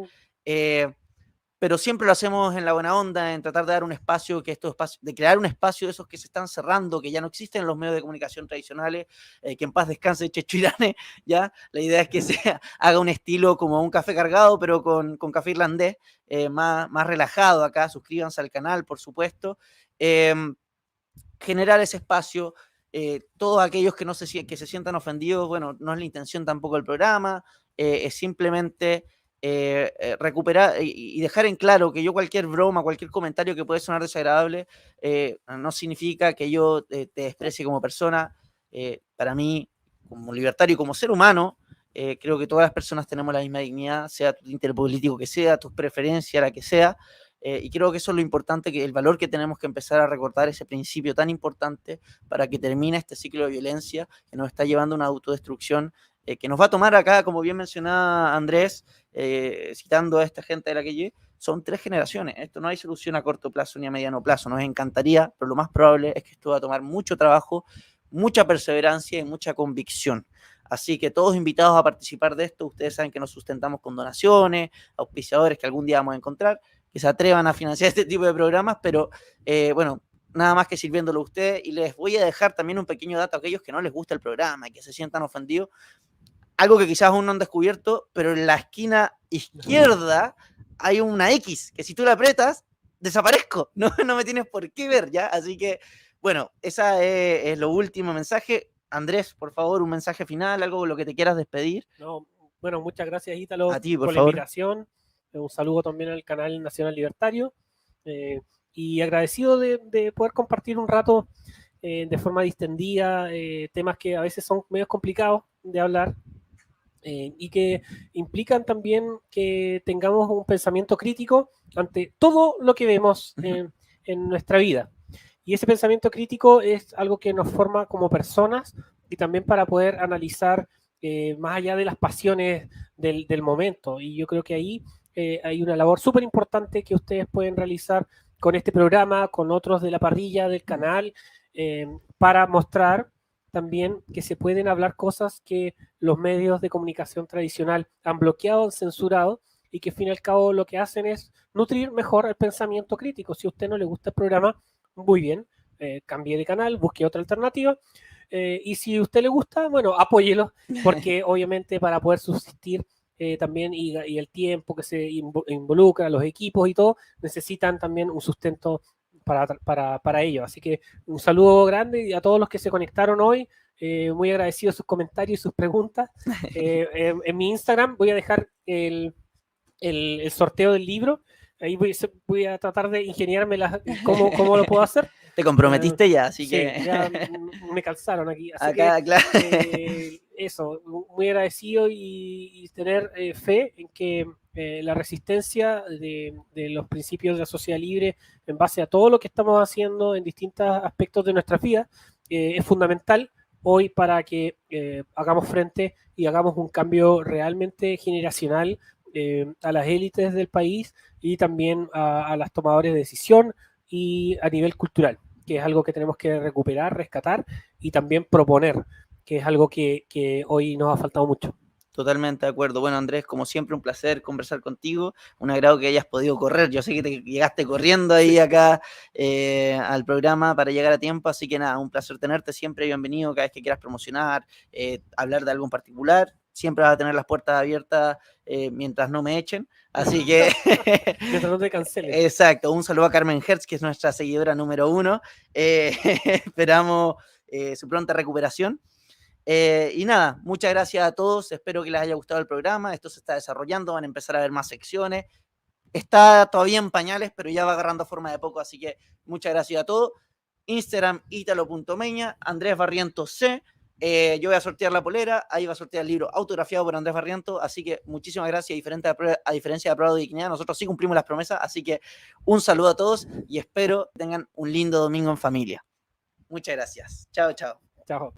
[SPEAKER 1] pero siempre lo hacemos en la buena onda, en tratar de dar un espacio, de crear un espacio de esos que se están cerrando, que ya no existen en los medios de comunicación tradicionales, que en paz descanse Checho Irane, ¿ya? La idea es que se haga un estilo como un café cargado, pero con café irlandés, más relajado acá. Suscríbanse al canal, por supuesto. Generar ese espacio, todos aquellos que que se sientan ofendidos, bueno, no es la intención tampoco del programa, es simplemente recuperar y dejar en claro que yo cualquier broma, cualquier comentario que puede sonar desagradable, no significa que yo te desprecie como persona. Para mí, como libertario y como ser humano, creo que todas las personas tenemos la misma dignidad, sea tu interpolítico que sea, tus preferencias, la que sea. Y creo que eso es lo importante, el valor que tenemos que empezar a recordar, ese principio tan importante para que termine este ciclo de violencia que nos está llevando a una autodestrucción, que nos va a tomar acá, como bien mencionaba Andrés, citando a esta gente de la que son 3 generaciones. Esto no hay solución a corto plazo ni a mediano plazo. Nos encantaría, pero lo más probable es que esto va a tomar mucho trabajo, mucha perseverancia y mucha convicción. Así que todos invitados a participar de esto. Ustedes saben que nos sustentamos con donaciones, auspiciadores que algún día vamos a encontrar, que se atrevan a financiar este tipo de programas, pero bueno, nada más que sirviéndolo a ustedes. Y les voy a dejar también un pequeño dato a aquellos que no les gusta el programa y que se sientan ofendidos. Algo que quizás aún no han descubierto, pero en la esquina izquierda hay una X, que si tú la apretas, desaparezco. No me tienes por qué ver, ¿ya? Así que, bueno, esa es lo último mensaje. Andrés, por favor, un mensaje final, algo con lo que te quieras despedir.
[SPEAKER 2] No, bueno, muchas gracias, Ítalo,
[SPEAKER 1] a ti,
[SPEAKER 2] por la invitación. Un saludo también al canal Nacional Libertario. Y agradecido de poder compartir un rato de forma distendida temas que a veces son medio complicados de hablar. Y que implican también que tengamos un pensamiento crítico ante todo lo que vemos en nuestra vida. Y ese pensamiento crítico es algo que nos forma como personas y también para poder analizar más allá de las pasiones del momento. Y yo creo que ahí hay una labor súper importante que ustedes pueden realizar con este programa, con otros de la parrilla del canal, para mostrar también que se pueden hablar cosas que los medios de comunicación tradicional han bloqueado, han censurado, y que al fin y al cabo lo que hacen es nutrir mejor el pensamiento crítico. Si a usted no le gusta el programa, muy bien, cambie de canal, busque otra alternativa, y si a usted le gusta, bueno, apóyelo, porque obviamente para poder subsistir también y el tiempo que se involucra, los equipos y todo, necesitan también un sustento para ello. Así que un saludo grande a todos los que se conectaron hoy. Muy agradecido sus comentarios y sus preguntas. En mi Instagram voy a dejar el sorteo del libro. Ahí voy a tratar de ingeniarme cómo lo puedo hacer.
[SPEAKER 1] Te comprometiste ya, así
[SPEAKER 2] sí,
[SPEAKER 1] que...
[SPEAKER 2] ya me calzaron aquí. Así
[SPEAKER 1] acá,
[SPEAKER 2] que,
[SPEAKER 1] claro.
[SPEAKER 2] Eso, muy agradecido y tener fe en que la resistencia de los principios de la sociedad libre en base a todo lo que estamos haciendo en distintos aspectos de nuestra vida es fundamental hoy para que hagamos frente y hagamos un cambio realmente generacional a las élites del país y también a las tomadores de decisión y a nivel cultural, que es algo que tenemos que recuperar, rescatar y también proponer, que es algo que hoy nos ha faltado mucho.
[SPEAKER 1] Totalmente de acuerdo. Bueno, Andrés, como siempre, un placer conversar contigo. Un agrado que hayas podido correr. Yo sé que te llegaste corriendo ahí acá al programa para llegar a tiempo. Así que nada, un placer tenerte. Siempre bienvenido cada vez que quieras promocionar, hablar de algo en particular. Siempre vas a tener las puertas abiertas mientras no me echen. Así que...
[SPEAKER 2] mientras no te cancelen.
[SPEAKER 1] Exacto. Un saludo a Carmen Hertz, que es nuestra seguidora número 1. Esperamos su pronta recuperación. Y nada, muchas gracias a todos, espero que les haya gustado el programa, esto se está desarrollando, van a empezar a ver más secciones, está todavía en pañales, pero ya va agarrando forma de poco, así que muchas gracias a todos. Instagram, italo.meña, Andrés Barrientos C, yo voy a sortear la polera, ahí va a sortear el libro autografiado por Andrés Barrientos, así que muchísimas gracias, a diferencia de Prueba de Dignidad, nosotros sí cumplimos las promesas, así que un saludo a todos y espero que tengan un lindo domingo en familia. Muchas gracias, chao, chao.
[SPEAKER 2] Chao.